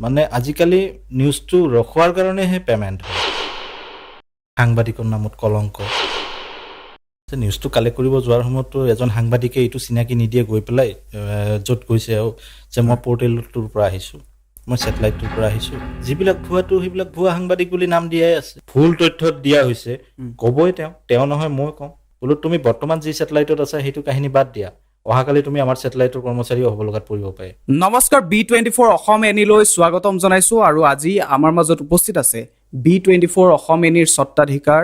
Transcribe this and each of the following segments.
মানে আজিকালি নিউজটো ৰখোৱাৰ কাৰণেহে পে'মেণ্ট হয়। সাংবাদিকৰ নামত কলংক। নিউজটো কালেক্ট কৰিব যোৱাৰ সময়ততো এজন সাংবাদিকে এইটো চিনাকি নিদিয়ে গৈ পেলাই য'ত গৈছে আৰু যে মই পৰ্টেলটোৰ পৰা আহিছোঁ, মই ছেটেলাইটটোৰ পৰা আহিছোঁ। যিবিলাক ভুৱাটো সেইবিলাক ভুৱা সাংবাদিক বুলি নাম দিয়াই আছে, ভুল তথ্য দিয়া হৈছে। ক'বই তেওঁ নহয় মই কওঁ, বোলো তুমি বৰ্তমান যি ছেটেলাইটত আছা সেইটো কাহিনী বাদ দিয়া, অহাকালি তুমি আমাৰ ছেটেলাইটৰ কৰ্মচাৰীও হ'ব লগাত পৰিব পাৰে। নমস্কাৰ, B24 অসম এনিলৈ স্বাগতম জনাইছোঁ। আৰু আজি আমাৰ মাজত উপস্থিত আছে B24 অসম এনিৰ স্বত্বাধিকাৰ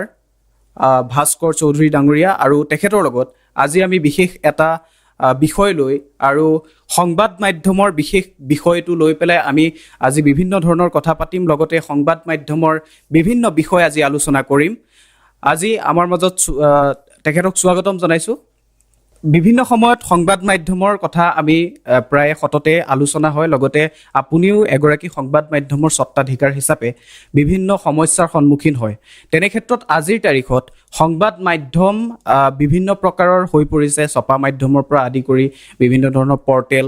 ভাস্কৰ চৌধুৰী ডাঙৰীয়া, আৰু তেখেতৰ লগত আজি আমি বিশেষ এটা বিষয় লৈ আৰু সংবাদ মাধ্যমৰ বিশেষ বিষয়টো লৈ পেলাই আমি আজি বিভিন্ন ধৰণৰ কথা পাতিম, লগতে সংবাদ মাধ্যমৰ বিভিন্ন বিষয় আজি আলোচনা কৰিম। আজি আমাৰ মাজত তেখেতক স্বাগতম জনাইছোঁ। বিভিন্ন সময়ত সংবাদ মাধ্যমৰ কথা আমি প্ৰায় সততে আলোচনা হয়, লগতে আপুনিও এগৰাকী সংবাদ মাধ্যমৰ স্বত্বাধিকাৰ হিচাপে বিভিন্ন সমস্যাৰ সন্মুখীন হয়। তেনে ক্ষেত্ৰত আজিৰ তাৰিখত সংবাদ মাধ্যম বিভিন্ন প্ৰকাৰৰ হৈ পৰিছে, ছপা মাধ্যমৰ পৰা আদি কৰি বিভিন্ন ধৰণৰ পৰ্টেল,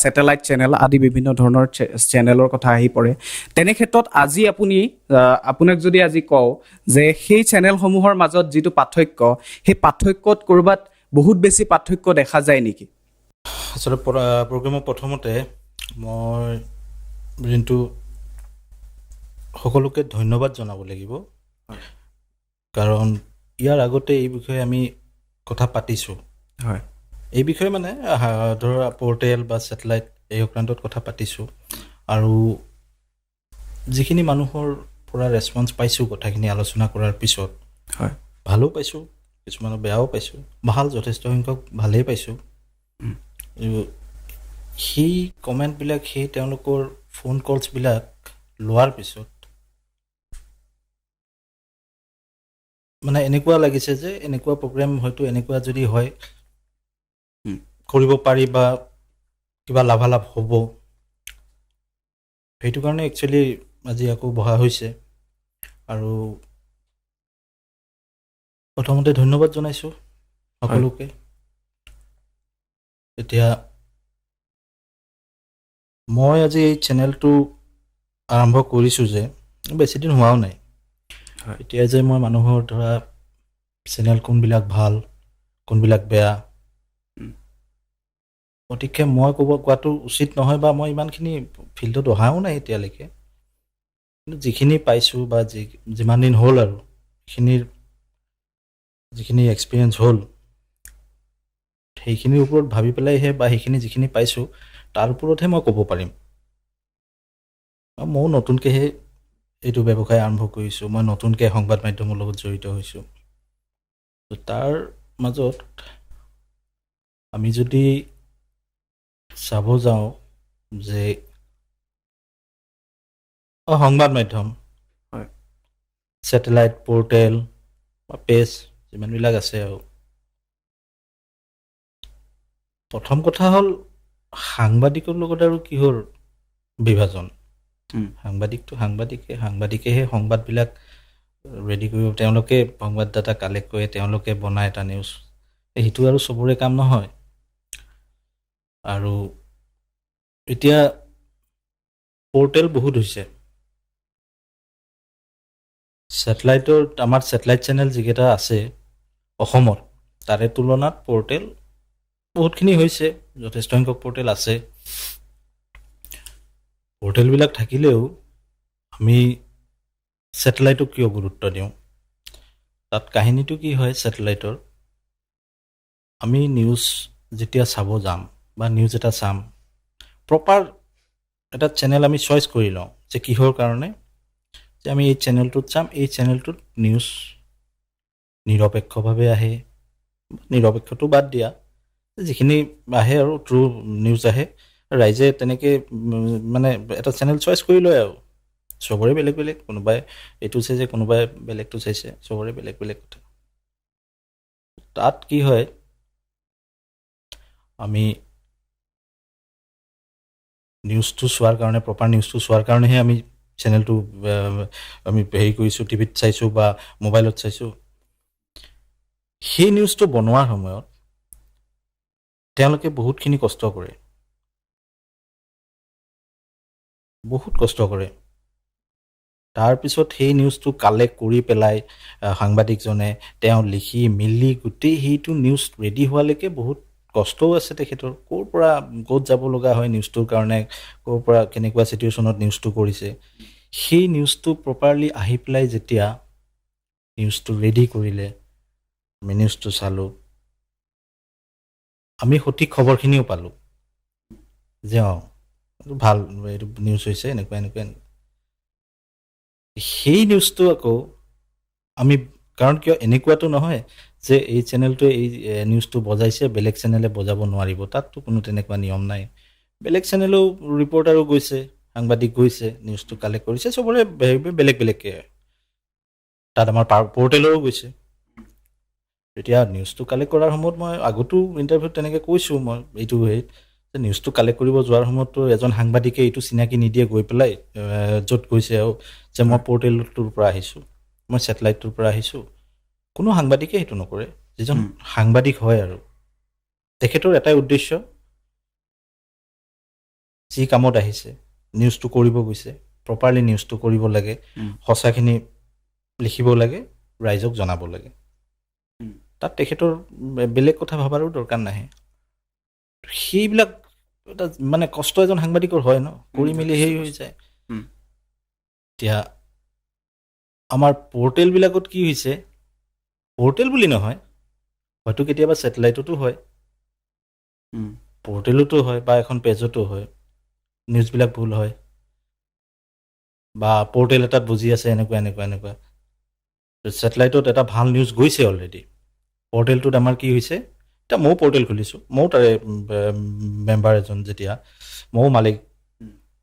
ছেটেলাইট চেনেল আদি বিভিন্ন ধৰণৰ চেনেলৰ কথা আহি পৰে। তেনে ক্ষেত্ৰত আজি আপোনাক যদি আজি কওঁ যে সেই চেনেলসমূহৰ মাজত যিটো পাৰ্থক্য, সেই পাৰ্থক্যত ক'ৰবাত বহুত বেছি পাৰ্থক্য দেখা যায় নেকি? আচলতে প্ৰগ্ৰেমৰ প্ৰথমতে মই যোনটো সকলোকে ধন্যবাদ জনাব লাগিব, কাৰণ ইয়াৰ আগতে এই বিষয়ে আমি কথা পাতিছোঁ। হয়, এই বিষয়ে মানে ধৰা পৰ্টেল বা ছেটেলাইট এই সংক্ৰান্তত কথা পাতিছোঁ, আৰু যিখিনি মানুহৰ পৰা ৰেছপঞ্চ পাইছোঁ কথাখিনি আলোচনা কৰাৰ পিছত, হয়, ভালো পাইছোঁ, কিছুমানৰ বেয়াও পাইছোঁ। ভাল যথেষ্ট সংখ্যক ভালেই পাইছোঁ। সেই কমেণ্টবিলাক, সেই তেওঁলোকৰ ফোন কলছবিলাক লোৱাৰ পিছত মানে এনেকুৱা লাগিছে যে এনেকুৱা প্ৰগ্ৰেম হয়তো এনেকুৱা যদি হয় কৰিব পাৰি বা কিবা লাভালাভ হ'ব। সেইটো কাৰণে একচুৱেলি আজি আকৌ বহা হৈছে। আৰু প্ৰথমতে ধন্যবাদ জনাইছোঁ সকলোকে। এতিয়া মই আজি এই চেনেলটো আৰম্ভ কৰিছোঁ যে বেছিদিন হোৱাও নাই। এতিয়া যে মই মানুহৰ ধৰা চেনেল কোনবিলাক ভাল কোনবিলাক বেয়া, গতিকে মই কোৱাটো উচিত নহয়, বা মই ইমানখিনি ফিল্ডত অহাও নাই এতিয়ালৈকে। কিন্তু যিখিনি পাইছোঁ বা যিমান দিন হ'ল আৰু যিখিনি এক্সপিৰিয়েঞ্চ হ'ল, সেইখিনিৰ ওপৰত ভাবি পেলাইহে, বা সেইখিনি যিখিনি পাইছোঁ তাৰ ওপৰতহে মই ক'ব পাৰিম। ময়ো নতুনকৈহে এইটো ব্যৱসায় আৰম্ভ কৰিছোঁ, মই নতুনকৈ সংবাদ মাধ্যমৰ লগত জড়িত হৈছোঁ। তাৰ মাজত আমি যদি চাব যাওঁ যে সংবাদ মাধ্যম, ছেটেলাইট, পৰ্টেল বা পেজ যিমানবিলাক আছে, আৰু প্ৰথম কথা হ'ল সাংবাদিকৰ লগত আৰু কিহৰ বিভাজন। সাংবাদিকেহে সংবাদবিলাক ৰেডি কৰিব, তেওঁলোকে সংবাদদাতা কালেক্ট কৰে, তেওঁলোকে বনায় এটা নিউজ। সেইটো আৰু চবৰে কাম নহয়। আৰু এতিয়া পৰ্টেল বহুত হৈছে। আমাৰ ছেটেলাইট চেনেল যিকেইটা আছে অসমত, তাৰে তুলনাত পৰ্টেল বহুতখিনি হৈছে, যথেষ্ট সংখ্যক পৰ্টেল আছে। পৰ্টেলবিলাক থাকিলেও আমি ছেটেলাইটক কিয় গুৰুত্ব দিওঁ? তাত কাহিনীটো কি হয়, ছেটেলাইটৰ আমি নিউজ যেতিয়া চাব যাম বা নিউজ এটা চাম, প্ৰপাৰ এটা চেনেল আমি চইচ কৰি লওঁ যে কিহৰ কাৰণে যে আমি এই চেনেলটোত চাম, এই চেনেলটোত নিউজ নিৰপেক্ষভাৱে আহে। নিৰপেক্ষটো বাদ দিয়া, যিখিনি আহে আৰু ট্ৰু নিউজ আহে, ৰাইজে তেনেকৈ মানে এটা চেনেল চইচ কৰি লয়। আৰু চবৰে বেলেগ বেলেগ, কোনোবাই এইটো চাইছে, কোনোবাই বেলেগটো চাইছে, চবৰে বেলেগ বেলেগ কথা। তাত কি হয়, আমি নিউজটো চোৱাৰ কাৰণে, প্ৰপাৰ নিউজটো চোৱাৰ কাৰণেহে আমি চেনেলটো আমি হেৰি কৰিছোঁ, টিভিত চাইছোঁ বা মোবাইলত চাইছোঁ। সেই নিউজটো বনোৱাৰ সময়ত তেওঁলোকে বহুতখিনি কষ্ট কৰে। বহুত কষ্ট কৰে। তাৰপিছত সেই নিউজটো কালেক্ট কৰি পেলাই সাংবাদিকজনে তেওঁ লিখি মিলি গোটেই সেইটো নিউজ ৰেডি হোৱালৈকে বহুত কষ্টও আছে তেখেতৰ। ক'ত যাব লগা হয় নিউজটোৰ কাৰণে, ক'ৰ পৰা কেনেকুৱা চিটুৱেশ্যনত নিউজটো কৰিছে, সেই নিউজটো প্ৰপাৰলি আহি পেলাই যেতিয়া নিউজটো ৰেডি কৰিলে, আমি নিউজটো চালোঁ, আমি সঠিক খবৰখিনিও পালোঁ যে এইটো ভাল, এইটো নিউজ হৈছে এনেকুৱা এনেকুৱা। সেই নিউজটো আকৌ আমি, কাৰণ কিয় এনেকুৱাতো নহয় যে এই চেনেলটোৱে এই নিউজটো বজাইছে বেলেগ চেনেলে বজাব নোৱাৰিব, তাততো কোনো তেনেকুৱা নিয়ম নাই। বেলেগ চেনেলেও ৰিপৰ্টাৰো গৈছে, সাংবাদিক গৈছে, নিউজটো কালেক্ট কৰিছে, চবৰে বেলেগ বেলেগকৈ। তাত আমাৰ পৰ্টেলৰো গৈছে। এতিয়া নিউজটো কালেক্ট কৰাৰ সময়ত মই আগতো ইণ্টাৰভিউত তেনেকৈ কৈছোঁ, মই এইটো হেৰিত যে নিউজটো কালেক্ট কৰিব যোৱাৰ সময়ততো এজন সাংবাদিকে এইটো চিনাকি নিদিয়ে গৈ পেলাই য'ত গৈছে যে মই পৰ্টেলটোৰ পৰা আহিছোঁ, মই ছেটেলাইটটোৰ পৰা আহিছোঁ। কোনো সাংবাদিকে সেইটো নকৰে। যিজন সাংবাদিক হয় আৰু তেখেতৰ এটাই উদ্দেশ্য, যি কামত আহিছে নিউজটো কৰিব গৈছে, প্ৰপাৰলি নিউজটো কৰিব লাগে, সঁচাখিনি লিখিব লাগে, ৰাইজক জনাব লাগে। তাত তেখেতৰ বেলেগ কথা ভবাৰো দৰকাৰ নাহে। সেইবিলাক এটা মানে কষ্ট এজন সাংবাদিকৰ হয় ন, কৰি মেলি হেৰি হৈ যায়। এতিয়া আমাৰ পৰ্টেলবিলাকত কি হৈছে, পৰ্টেল বুলি নহয়, হয়তো কেতিয়াবা ছেটেলাইটতো হয়, পৰ্টেলতো হয়, বা এখন পেজতো হয়, নিউজবিলাক ভুল হয়, বা পৰ্টেল এটাত বুজি আছে এনেকুৱা এনেকুৱা এনেকুৱা, ছেটেলাইটত এটা ভাল নিউজ গৈছে অলৰেডি, পৰ্টেলটোত আমাৰ কি হৈছে, এতিয়া ময়ো পৰ্টেল খুলিছোঁ, ময়ো তাৰে মেম্বাৰ এজন, যেতিয়া ময়ো মালিক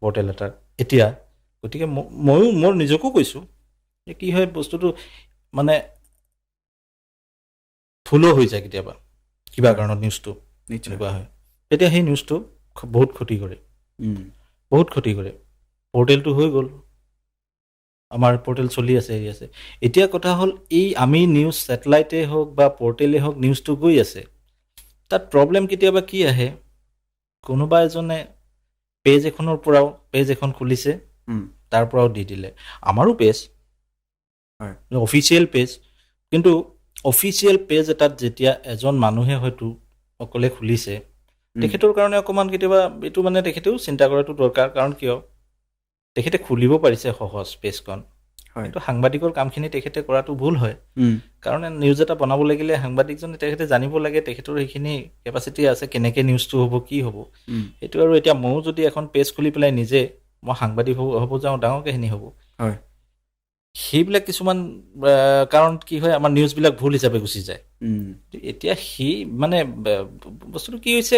পৰ্টেল এটাৰ এতিয়া, গতিকে ময়ো মোৰ নিজকো কৈছোঁ যে কি হয় বস্তুটো মানে ভুলো হৈ যায় কেতিয়াবা, কিবা কাৰণত নিউজটো এনেকুৱা হয়, তেতিয়া সেই নিউজটো বহুত ক্ষতি কৰে, বহুত ক্ষতি কৰে। পৰ্টেলটো হৈ গ'ল, আমাৰ পৰ্টেল চলি আছে, হেৰি আছে। এতিয়া কথা হ'ল এই আমি নিউজ ছেটেলাইটেই হওক বা পৰ্টেলেই হওক, নিউজটো গৈ আছে, তাত প্ৰব্লেম কেতিয়াবা কি আহে, কোনোবা এজনে পেজ এখনৰ পৰাও, পেজ এখন খুলিছে তাৰ পৰাও দি দিলে, আমাৰো পেজ অফিচিয়েল পেজ, কিন্তু অফিচিয়েল পেজ এটাত যেতিয়া এজন মানুহে হয়তো অকলে খুলিছে, তেখেতৰ কাৰণে অকণমান কেতিয়াবা এইটো মানে তেখেতেও চিন্তা কৰাটো দৰকাৰ। কাৰণ কিয়, তেখেতে খুলিব পাৰিছে সহজ পেজখন, কিন্তু সাংবাদিকৰ কামখিনি তেখেতে কৰাটো ভুল হয়। কাৰণ নিউজ এটা বনাব লাগিলে সাংবাদিকজনে তেখেতে জানিব লাগে তেখেতৰ সেইখিনি কেপাচিটি আছে, কেনেকৈ নিউজটো হ'ব, কি হ'ব সেইটো। আৰু এতিয়া ময়ো যদি এখন পেজ খুলি পেলাই নিজে মই সাংবাদিক হ'ব যাওঁ, ডাঙৰ কাহিনী হ'ব। সেইবিলাক কিছুমান কাৰণ কি হয়, আমাৰ নিউজবিলাক ভুল হিচাপে গুচি যায়। এতিয়া সেই মানে বস্তুটো কি হৈছে,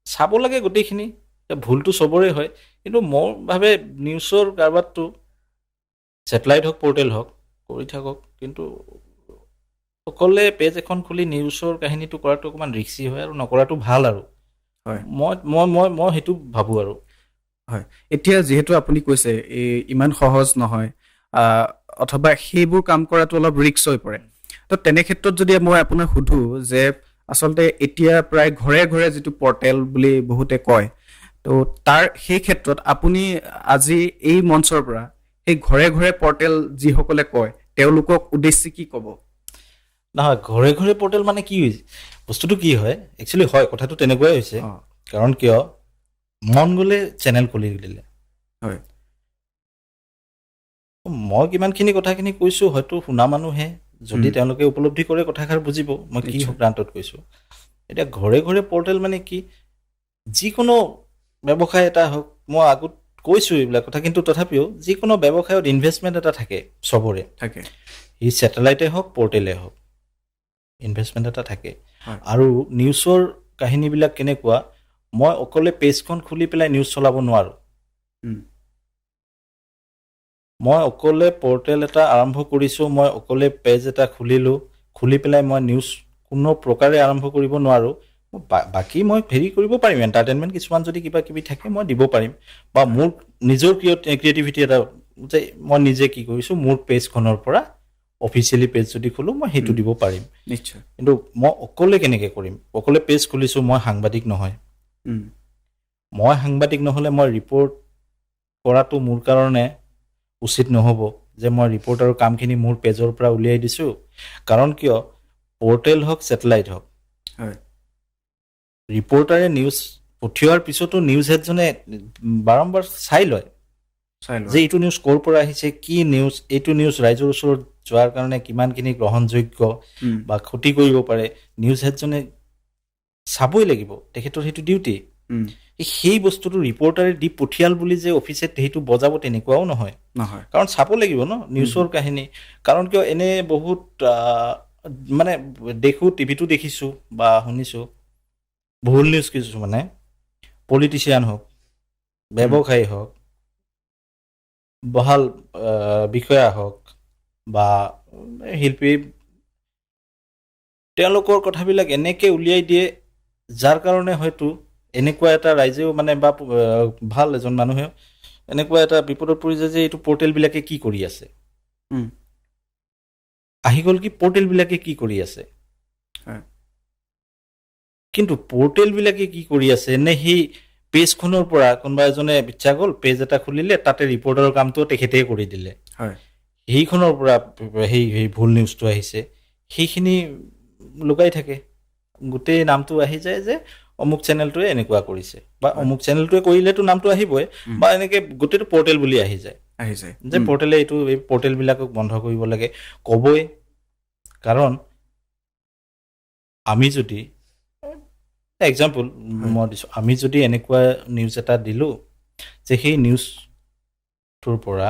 চাব লাগে গোটেইখিনি, ভুলটো চবৰে হয়, কিন্তু মোৰ ভাবে নিউজৰ কাৰবাৰটো ছেটেলাইট হওক পৰ্টেল হওক কৰি থাকক, কিন্তু সকলোৱে পেজ এখন খুলি নিউজৰ কাহিনীটো কৰাটো অকণমান ৰিক্সি হয়, আৰু নকৰাটো ভাল। আৰু মই সেইটো ভাবোঁ। আৰু হয়, এতিয়া যিহেতু আপুনি কৈছে ইমান সহজ নহয়, অথবা সেইবোৰ কাম কৰাটো অলপ ৰিক্স হৈ পৰে, তো তেনে ক্ষেত্ৰত যদি মই আপোনাক সোধোঁ যে আচলতে এতিয়া প্ৰায় ঘৰে ঘৰে যিটো পৰ্টেল বুলি বহুতে কয়, তো সেই ক্ষেত্ৰত আপুনি আজি এই মঞ্চৰ পৰা সেই ঘৰে ঘৰে পৰ্টেল যিসকলে কয় তেওঁলোকক উদ্দেশ্যি কি ক'ব? নহয়, ঘৰে ঘৰে পৰ্টেল মানে কি হৈছে, বস্তুটো কি হয়, একচুৱেলি হয় কথাটো তেনেকুৱাই হৈছে। কাৰণ কিয়, মন গ'লে চেনেল খুলি দিলে। হয়, মই কিমানখিনি কথাখিনি কৈছোঁ, হয়তো শুনা মানুহে যদি তেওঁলোকে উপলব্ধি কৰে কথাষাৰ বুজিব মই কি সিদ্ধান্তত কৈছোঁ। এতিয়া ঘৰে ঘৰে পৰ্টেল মানে কি, যিকোনো ব্যৱসায় এটা হওক, মই আগত কৈছোঁ এইবিলাক কথা, কিন্তু তথাপিও যিকোনো ব্যৱসায়ত ইনভেষ্টমেণ্ট এটা থাকে, চবৰে থাকে, ই ছেটেলাইটে হওক পৰ্টেলে হওক, ইনভেষ্টমেণ্ট এটা থাকে। আৰু নিউজৰ কাহিনীবিলাক কেনেকুৱা, মই অকলে পেজখন খুলি পেলাই নিউজ চলাব নোৱাৰোঁ। মই অকলে পৰ্টেল এটা আৰম্ভ কৰিছোঁ, মই অকলে পেজ এটা খুলিলোঁ, খুলি পেলাই মই নিউজ কোনো প্ৰকাৰে আৰম্ভ কৰিব নোৱাৰোঁ। বাকী মই হেৰি কৰিব পাৰিম, এণ্টাৰটেইনমেণ্ট কিছুমান যদি কিবা কিবি থাকে মই দিব পাৰিম, বা মোৰ নিজৰ ক্ৰিয়েটিভিটি এটা যে মই নিজে কি কৰিছোঁ, মোৰ পেজখনৰ পৰা অফিচিয়েলি পেজ যদি খোলোঁ মই সেইটো দিব পাৰিম নিশ্চয়। কিন্তু মই অকলে কেনেকৈ কৰিম, অকলে পেজ খুলিছোঁ, মই সাংবাদিক নহয়। মই সাংবাদিক নহ'লে মই ৰিপৰ্ট কৰাটো মোৰ কাৰণে উচিত নহ'ব যে মই ৰিপৰ্টাৰৰ কামখিনি মোৰ পেজৰ পৰা উলিয়াই দিছোঁ। কাৰণ কিয়, পৰ্টেল হওক ছেটেলাইট হওক, হয় ৰিপৰ্টাৰে নিউজ পঠিওৱাৰ পিছতো নিউজ হেডজনে বাৰম্বাৰ চাই লয় চাই লোৱা যে এইটো নিউজ ক'ৰ পৰা আহিছে, কি নিউজ, এইটো নিউজ ৰাইজৰ ওচৰত যোৱাৰ কাৰণে কিমানখিনি গ্ৰহণযোগ্য উম, বা ক্ষতি কৰিব পাৰে, নিউজ হেডজনে চাবই লাগিব, তেখেতৰ সেইটো ডিউটি। উম, সেই বস্তুটো ৰিপৰ্টাৰে দি পঠিয়াল বুলি যে অফিচে সেইটো বজাব তেনেকুৱাও নহয়, নহয় কাৰণ চাব লাগিব ন নিউজৰ কাহিনী। কাৰণ কিয় এনে বহুত মানে দেখোঁ, টিভিটো দেখিছোঁ বা শুনিছোঁ, ভুল নিউজ কিছু মানে পলিটিচিয়ান হওক, ব্যৱসায়ী হওক, বহাল বিষয়া হওক বা শিল্পী, তেওঁলোকৰ কথাবিলাক এনেকৈ উলিয়াই দিয়ে, যাৰ কাৰণে হয়তো এনেকুৱা এটা ৰাইজেও মানে বা ভাল এজন মানুহেও এনেকুৱা এটা বিপদত পৰিছে যে এইটো পৰ্টেলবিলাকে কি কৰি আছে। উম, আহি গ'ল কি পৰ্টেলবিলাকে কি কৰি আছে, হয় কিন্তু পৰ্টেলবিলাকে কি কৰি আছে নে সেই পেজখনৰ পৰা কোনোবা এজনে ইচ্ছা গ'ল, পেজ এটা খুলিলে, তাতে ৰিপৰ্টাৰৰ কামটো তেখেতেই কৰি দিলে, হয় সেইখনৰ পৰা সেই ভুল নিউজটো আহিছে, সেইখিনি লুকাই থাকে। গোটেই নামটো আহি যায় যে অমুক চেনেলটোৱে এনেকুৱা কৰিছে বা হয় অমুক চেনেলটোৱে কৰিলেতো নামটো আহিবই, উম, বা এনেকৈ গোটেইটো পৰ্টেল বুলি আহি যায় আহি যায় যে পৰ্টেলে এই পৰ্টেলবিলাকক বন্ধ কৰিব লাগে, ক'বই। কাৰণ আমি যদি এক্সাম্পল হয় মই দিছোঁ, আমি যদি এনেকুৱা নিউজ এটা দিলোঁ যে সেই নিউজটোৰ পৰা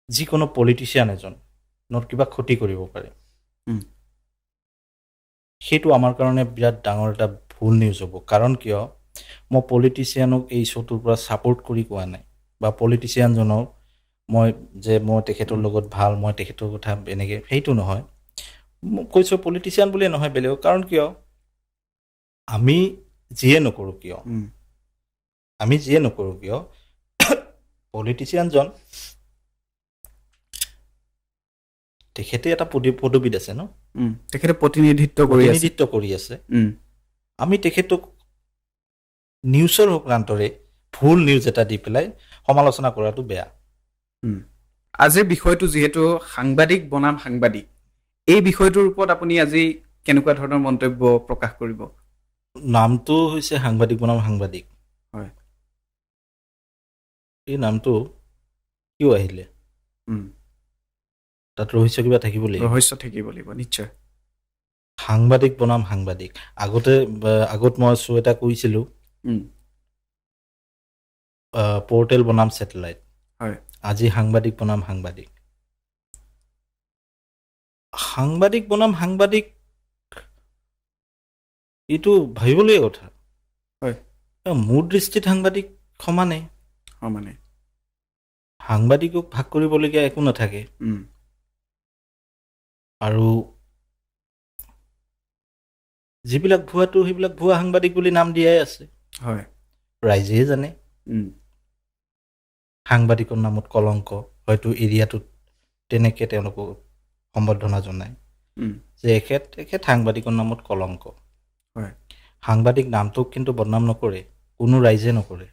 যিকোনো পলিটিচিয়ান এজনৰ কিবা ক্ষতি কৰিব পাৰে, উম, সেইটো আমাৰ কাৰণে বিৰাট ডাঙৰ এটা ভুল নিউজ হ'ব। কাৰণ কিয়, মই পলিটিচিয়ানক এই শ্ব'টোৰ পৰা ছাপোৰ্ট কৰি কোৱা নাই, বা পলিটিচিয়ানজনক মই তেখেতৰ লগত ভাল, মই তেখেতৰ কথা এনেকৈ, সেইটো নহয়। মই কৈছোঁ পলিটিচিয়ান বুলিয়ে নহয়, বেলেগক। কাৰণ কিয়, আমি যিয়ে নকৰোঁ কিয়, উম, পলিটিচিয়ানজন তেখেতে এটা পদবীত আছে ন, তেখেতে প্ৰতিনিধিত্ব কৰি আছে। উম, আমি তেখেতক নিউজৰ প্ৰান্তৰে ভুল নিউজ এটা দি পেলাই সমালোচনা কৰাটো বেয়া। আজিৰ বিষয়টো যিহেতু সাংবাদিক বনাম সাংবাদিক, এই বিষয়টোৰ ওপৰত আপুনি আজি কেনেকুৱা ধৰণৰ মন্তব্য প্ৰকাশ কৰিব? নামটো হৈছে সাংবাদিক বনাম সাংবাদিক। হয় এই নামটো কিয় আহিলে? তাত ৰহস্য কিবা থাকিব লাগিব। ৰহস্য থাকিব লাগিব নিশ্চয়। সাংবাদিক বনাম সাংবাদিক, আগত মই শ্ব' এটা কৰিছিলোঁ, পৰ্টেল বনাম ছেটেলাইট। হয় আজি সাংবাদিক বনাম সাংবাদিক। সাংবাদিক বনাম সাংবাদিক, এইটো ভাবিবলগীয়া কথা। হয় মোৰ দৃষ্টিত সাংবাদিক সমানে। মানে সাংবাদিকক ভাগ কৰিবলগীয়া একো নাথাকে। আৰু যিবিলাক ভুৱাটো, সেইবিলাক ভুৱা সাংবাদিক বুলি নাম দিয়াই আছে। হয় ৰাইজেই জানে সাংবাদিকৰ নামত কলংক, হয়তো এৰিয়াটোত তেনেকৈ তেওঁলোকক সম্বৰ্ধনা জনায় যে এখেত সাংবাদিকৰ নামত কলংক। হয় সাংবাদিক নামটোক কিন্তু বদনাম নকৰে, কোনো ৰাইজে নকৰে।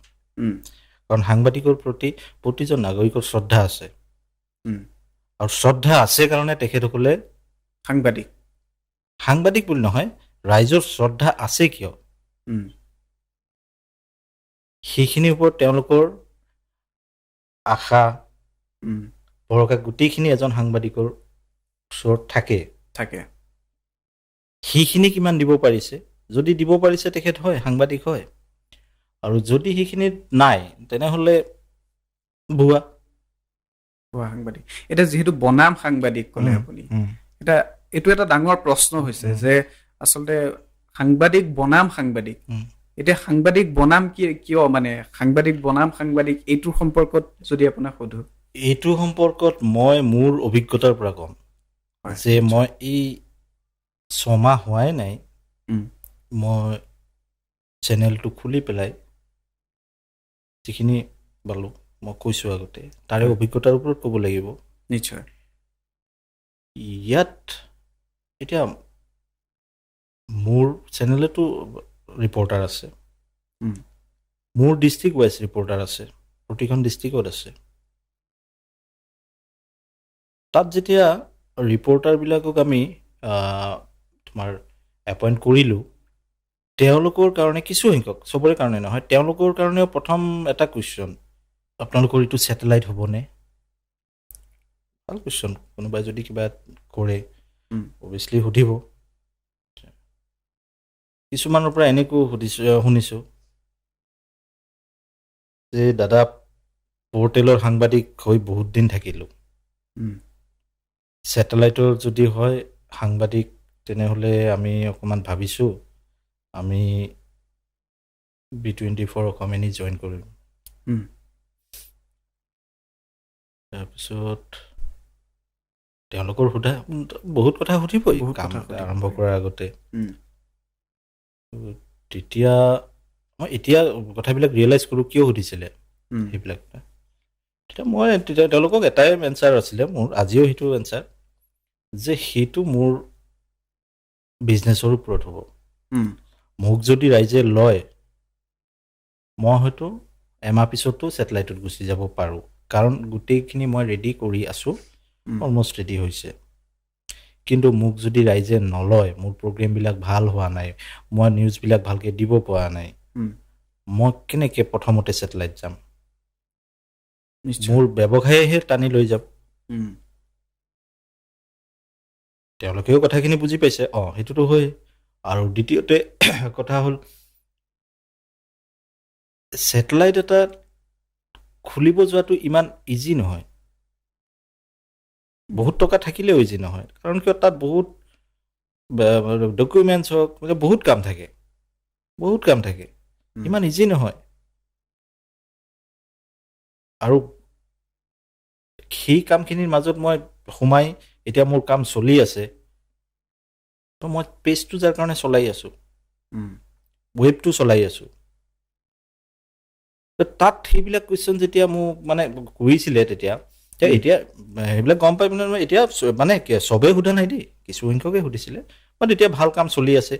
কাৰণ সাংবাদিকৰ প্ৰতি প্ৰতিজন নাগৰিকৰ শ্ৰদ্ধা আছে, আৰু শ্ৰদ্ধা আছে কাৰণে তেখেতসকলে সাংবাদিক বুলি নহয়, ৰাইজৰ শ্ৰদ্ধা আছে কিয়, সেইখিনিৰ ওপৰত তেওঁলোকৰ আশা ভৰসা গোটেইখিনি এজন সাংবাদিকৰ ওচৰত থাকে। সেইখিনি কিমান দিব পাৰিছে, যদি দিব পাৰিছে তেখেত হয় সাংবাদিক হয়, আৰু যদি সেইখিনিত নাই তেনেহ'লে ভুৱা সাংবাদিক। এতিয়া যিহেতু বনাম সাংবাদিক ক'লে আপুনি, এতিয়া এইটো এটা ডাঙৰ প্ৰশ্ন হৈছে যে আচলতে সাংবাদিক বনাম সাংবাদিক, এতিয়া সাংবাদিক বনাম কিয়, মানে সাংবাদিক বনাম সাংবাদিক এইটোৰ সম্পৰ্কত যদি আপোনাক সোধো? এইটো সম্পৰ্কত মই মোৰ অভিজ্ঞতাৰ পৰা ক'ম যে মই এই 6 মাহ হোৱাই নাই, মই চেনেলটো খুলি পেলাই যিখিনি পালোঁ মই কৈছোঁ আগতে, তাৰে অভিজ্ঞতাৰ ওপৰত ক'ব লাগিব। নিশ্চয়। ইয়াত এতিয়া মোৰ চেনেলতো ৰিপৰ্টাৰ আছে, মোৰ ডিষ্ট্ৰিক্ট ৱাইজ ৰিপৰ্টাৰ আছে, প্ৰতিখন ডিষ্ট্ৰিক্টত আছে। তাত যেতিয়া ৰিপৰ্টাৰবিলাকক আমি তোমাৰ এপইণ্ট কৰিলোঁ, তেওঁলোকৰ কাৰণে কিছু সংখ্যক, চবৰে কাৰণে নহয়, তেওঁলোকৰ কাৰণেও প্ৰথম এটা কুৱেশ্যন, আপোনালোকৰ এইটো ছেটেলাইট হ'বনে? ভাল কুৱেশ্যন। কোনোবাই যদি কিবা কৰে অভিয়াছলি সুধিব। কিছুমানৰ পৰা এনেকৈও শুনিছোঁ যে দাদা পৰ্টেলৰ সাংবাদিক হৈ বহুত দিন থাকিলোঁ, ছেটেলাইটৰ যদি হয় সাংবাদিক, তেনেহ'লে আমি অকণমান ভাবিছোঁ আমি B24 অসমীয়া জইন কৰিম। তাৰপিছত তেওঁলোকৰ সোধা বহুত কথা সুধিবই কাম আৰম্ভ কৰাৰ আগতে। তেতিয়া মই এতিয়া কথাবিলাক ৰিয়েলাইজ কৰোঁ কিয় সুধিছিলে সেইবিলাক। তেতিয়া তেওঁলোকক এটাই এনচাৰ আছিলে মোৰ, আজিও সেইটো এনচাৰ, যে সেইটো মোৰ বিজনেছৰ ওপৰত হ'ব। মোক যদি ৰাইজে লয়, মই হয়তো এমাহ পিছতো ছেটেলাইটত গুচি যাব পাৰোঁ, কাৰণ গোটেইখিনি মই ৰেডি কৰি আছোঁ, অলমষ্ট ৰেডি হৈছে। কিন্তু মোক যদি ৰাইজে নলয়, মোৰ প্ৰগ্ৰেমবিলাক ভাল হোৱা নাই, মই নিউজবিলাক ভালকৈ দিব পৰা নাই, মই কেনেকৈ প্ৰথমতে ছেটেলাইট যাম? মোৰ ব্যৱসায়েহে টানি লৈ যাব। তেওঁলোকেও কথাখিনি বুজি পাইছে, সেইটোতো হয়। আৰু দ্বিতীয়তে কথা হ'ল, ছেটেলাইট এটা খুলিব যোৱাটো ইমান ইজি নহয়, বহুত টকা থাকিলেও ইজি নহয়। কাৰণ কিয়, তাত বহুত ডকুমেণ্টছ হওক, বহুত কাম থাকে, ইমান ইজি নহয়। আৰু সেই কামখিনিৰ মাজত মই সোমাই, এতিয়া মোৰ কাম চলি আছে, তো মই পেজটো যাৰ কাৰণে চলাই আছোঁ, ৱেবটো চলাই আছোঁ, তাত সেইবিলাক কুৱেশ্যন যেতিয়া মোক মানে কৰিছিলে, তেতিয়া এতিয়া সেইবিলাক গম পাই মানে এতিয়া মানে চবেই সোধা নাই দেই, কিছু সংখ্যকে সুধিছিলে। বাট এতিয়া ভাল কাম চলি আছে।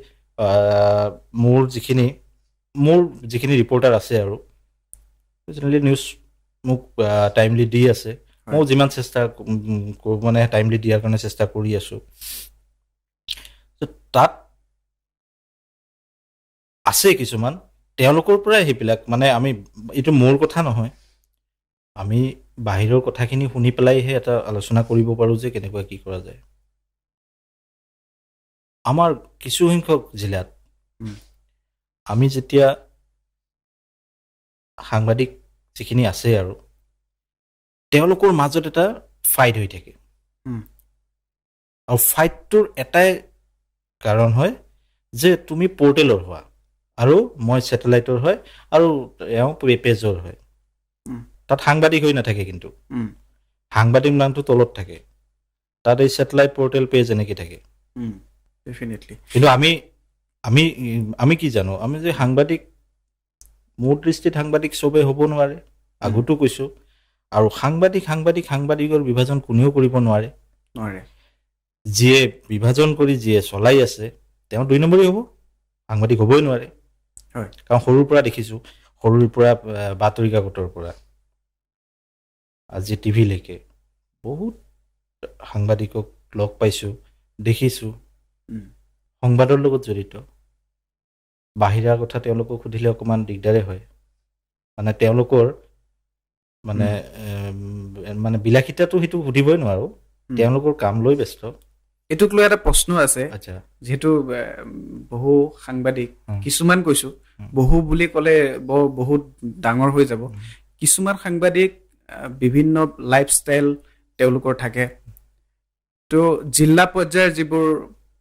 মোৰ যিখিনি ৰিপৰ্টাৰ আছে আৰু জেনেৰেলি নিউজ মোক টাইমলি দি আছে, মই যিমান চেষ্টা মানে টাইমলি দিয়াৰ কাৰণে চেষ্টা কৰি আছোঁ। তাত আছে কিছুমান, তেওঁলোকৰ পৰাই সেইবিলাক মানে আমি, এইটো মোৰ কথা নহয়, আমি বাহিৰৰ কথাখিনি শুনি পেলাইহে এটা আলোচনা কৰিব পাৰোঁ যে কেনেকুৱা কি কৰা যায়। আমাৰ কিছুসংখ্যক জিলাত আমি যেতিয়া সাংবাদিক যিখিনি আছে আৰু তেওঁলোকৰ মাজত এটা ফাইট হৈ থাকে, আৰু ফাইটটোৰ এটাই কাৰণ হয় যে তুমি পৰ্টেলৰ হোৱা আৰু মই ছেটেলাইটৰ হয় আৰু এওঁ পেজৰ হয়। তাত সাংবাদিক হৈ নাথাকে, কিন্তু সাংবাদিক নামটো তলত থাকে, তাত এই ছেটেলাইট পৰ্টেল পেজ এনেকৈ থাকে। কিন্তু আমি কি জানো, আমি যে সাংবাদিক, মোৰ দৃষ্টিত সাংবাদিক চবেই হ'ব নোৱাৰে, আগতো কৈছোঁ। আৰু সাংবাদিকৰ বিভাজন কোনেও কৰিব নোৱাৰে। যিয়ে বিভাজন কৰি যিয়ে চলাই আছে, তেওঁ 2 নম্বৰী হ'ব, সাংবাদিক হ'বই নোৱাৰে। কাৰণ সৰুৰ পৰা দেখিছোঁ, সৰুৰ পৰা বাতৰি কাকতৰ পৰা আজি টিভিলৈকে বহুত সাংবাদিকক লগ পাইছোঁ, দেখিছোঁ, সংবাদৰ লগত জড়িত। বাহিৰা কথা তেওঁলোকক সুধিলে অকণমান দিগদাৰে হয়, মানে তেওঁলোকৰ মানে বিলাসিতাটো সেইটো সুধিবই নোৱাৰোঁ, তেওঁলোকৰ কাম লৈ ব্যস্ত। এইটোক লৈ এটা প্ৰশ্ন আছে। আচ্ছা, যিহেতু বহু সাংবাদিক, কিছুমান কৈছোঁ, বহু বুলি ক'লে বহুত ডাঙৰ হৈ যাব, কিছুমান সাংবাদিক বিভিন্ন লাইফষ্টাইল তেওঁলোকৰ থাকে। তো জিলা পৰ্যায়ৰ যিবোৰ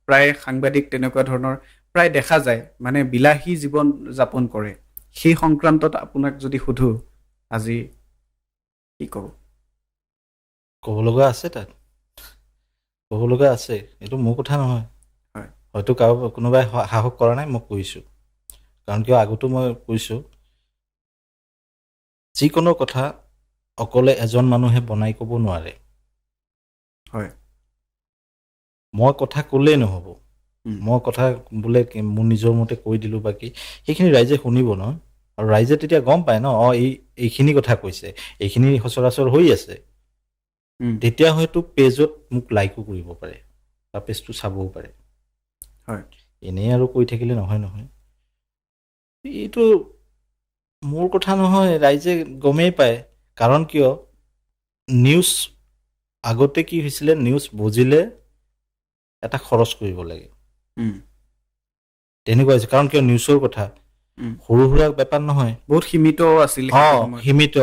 প্ৰায় সাংবাদিক তেনেকুৱা ধৰণৰ প্ৰায় দেখা যায়, মানে বিলাসী জীৱন যাপন কৰে। সেই সংক্ৰান্তত আপোনাক যদি সোধোঁ আজি, কি ক'ব লগা আছে, তাত ক'ব লগা আছে। এইটো মোৰ কথা নহয়, হয়তো কোনোবাই সাহস কৰা নাই, মই কৈছোঁ। কাৰণ কিয়, আগতো মই কৈছোঁ, যিকোনো কথা অকলে এজন মানুহে বনাই ক'ব নোৱাৰে। মই কথা ক'লেই নহ'ব, মই কথা বোলে মোৰ নিজৰ মতে কৈ দিলোঁ, বাকী সেইখিনি ৰাইজে শুনিব নহয়। আৰু ৰাইজে তেতিয়া গম পায় ন এইখিনি কথা কৈছে, এইখিনি সচৰাচৰ হৈ আছে, তেতিয়া হয়তো পেজত মোক লাইকো কৰিব পাৰে বা পেজটো চাবও পাৰে। হয়। এনেই আৰু কৈ থাকিলে নহয়। এইটো মোৰ কথা নহয়, ৰাইজে গমেই পায়। কাৰণ কিয় নিউজ আগতে কি হৈছিলে, নিউজ বুজিলে এটা খৰচ কৰিব লাগে, তেনেকুৱা হৈছে। কাৰণ কিয় নিউজৰ কথা সৰু সুৰা বেপাৰ নহয়, বহুত সীমিত আছিল সেইটো সময়ত। সীমিত,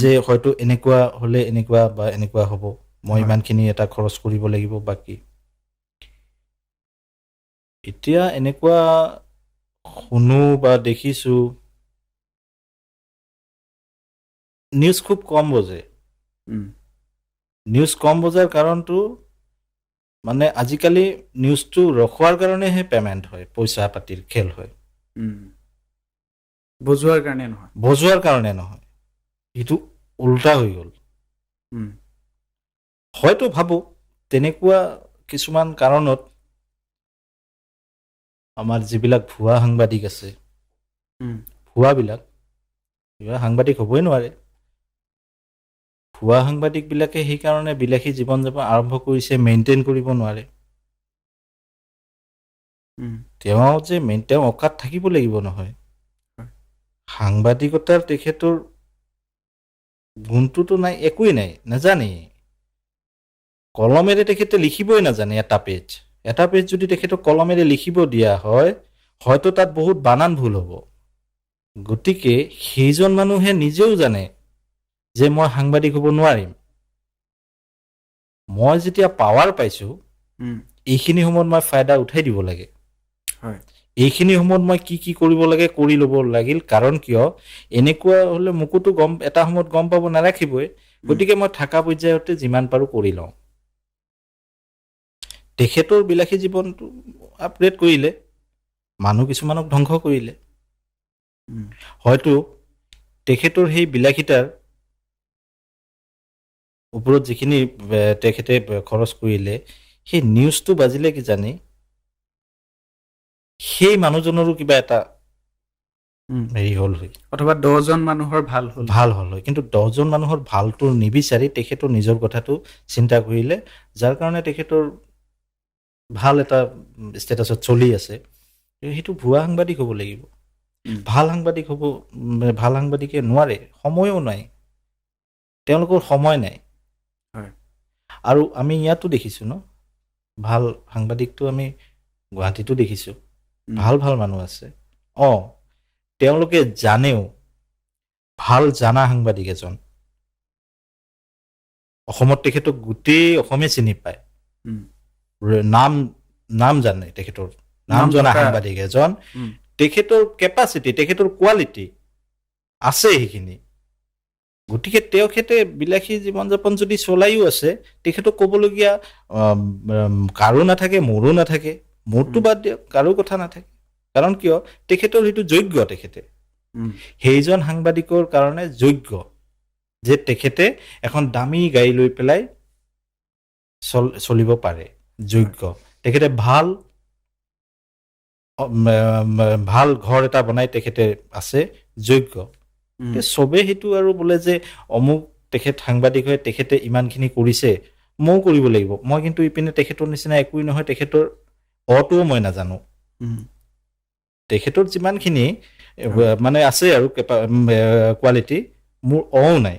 যে হয়তো এনেকুৱা হলে এনেকুৱা বা এনেকুৱা হ'ব, মই হয়। ইমানখিনি এটা খৰচ কৰিব লাগিব বাকী। এতিয়া এনেকুৱা শুনো বা দেখিছো, নিউজ খুব কম বজে। নিউজ কম বজাৰ কাৰণটো মানে আজিকালি নিউজটো ৰখোৱাৰ কাৰণেহে পেমেণ্ট হয়, পইচা পাতিৰ খেল হয়। বজোৱাৰ কাৰণে নহয়। বজোৱাৰ কাৰণে নহয়, এইটো উল্টা হৈ গ'ল। হয়তো ভাবোঁ তেনেকুৱা কিছুমান কাৰণত আমাৰ যিবিলাক ভুৱা সাংবাদিক আছে, ভুৱাবিলাক সাংবাদিক হ'বই নোৱাৰে। ভুৱা সাংবাদিকবিলাকে সেইকাৰণে বিলাসী জীৱন যাপন আৰম্ভ কৰিছে, মেইনটেইন কৰিব নোৱাৰে। তেওঁ অকাত থাকিব লাগিব নহয়। সাংবাদিকতাৰ তেখেতৰ গুণটোতো নাই, একোৱেই নাই, নাজানেই। কলমেৰে তেখেতে লিখিবই নাজানে এটা পেজ যদি তেখেতক কলমেৰে লিখিব দিয়া হয়, হয়তো তাত বহুত বানান ভুল হ'ব। গতিকে সেইজন মানুহে নিজেও জানে যে মই সাংবাদিক হ'ব নোৱাৰিম। মই যেতিয়া পাৱাৰ পাইছো, এইখিনি সময়ত মই ফাইদা উঠাই দিব লাগে। এইখিনি সময়ত মই কি কৰিব লাগে কৰি ল'ব লাগিল। কাৰণ কিয় এনেকুৱা হলে মোকোতো এটা সময়ত গম পাব নাৰাখিবই। গতিকে মই থাকা পৰ্যায়তে যিমান পাৰো কৰি লওঁ। তেখেতৰ বিলাসী জীৱনটো আপগ্ৰেড কৰিলে, মানুহ কিছুমানক ধ্বংস কৰিলে। হয়তো তেখেতৰ সেই বিলাসিতাৰ ওপৰত যিখিনি তেখেতে খৰচ কৰিলে, সেই নিউজটো বাজিলে কিজানি সেই মানুহজনৰো কিবা এটা হেৰি হ'ল হয়, অথবা 10জন মানুহৰ ভাল হ'ল হয়। কিন্তু 10জন মানুহৰ ভালটো নিবিচাৰি তেখেতৰ নিজৰ কথাটো চিন্তা কৰিলে, যাৰ কাৰণে তেখেতৰ ভাল এটা ষ্টেটাছত চলি আছে। সেইটো ভুৱা সাংবাদিক হ'ব লাগিব। ভাল সাংবাদিকে নোৱাৰে, সময়ো নাই, তেওঁলোকৰ সময় নাই। আৰু আমি ইয়াতো দেখিছোঁ ন, ভাল সাংবাদিকটো আমি গুৱাহাটীতো দেখিছোঁ, ভাল মানুহ আছে। তেওঁলোকে জানেও, ভাল জানা সাংবাদিক এজন অসমত তেখেতক গোটেই অসমে চিনি পায়। নাম জানে তেখেতৰ, নাম জনা সাংবাদিক এজন। তেখেতৰ কেপাচিটি, তেখেতৰ কোৱালিটি আছে সেইখিনি। গতিকে তেখেতে বিলাসী জীৱন যাপন যদি চলাইও আছে, তেখেতক ক'বলগীয়া কাৰো নাথাকে, মোৰো নাথাকে। মোৰতো বাদ দিয়ক, কাৰো কথা নাথাকে। কাৰণ কিয় তেখেতৰ সেইটো যোগ্য, তেখেতে সেইজন সাংবাদিকৰ কাৰণে যোগ্য যে তেখেতে এখন দামী গাড়ী লৈ পেলাই চলিব পাৰে, যোগ্য। তেখেতে ভাল ঘৰ এটা বনাই তেখেতে আছে, যোগ্য। চবেই সেইটো আৰু বোলে যে অমুক তেখেত সাংবাদিক হৈ তেখেতে ইমানখিনি কৰিছে, ময়ো কৰিব লাগিব। মই কিন্তু ইপিনে তেখেতৰ নিচিনা একোৱেই নহয়, তেখেতৰ অটোও মই নাজানো। তেখেতৰ যিমানখিনি মানে আছে আৰু কোৱালিটি, মোৰ নাই।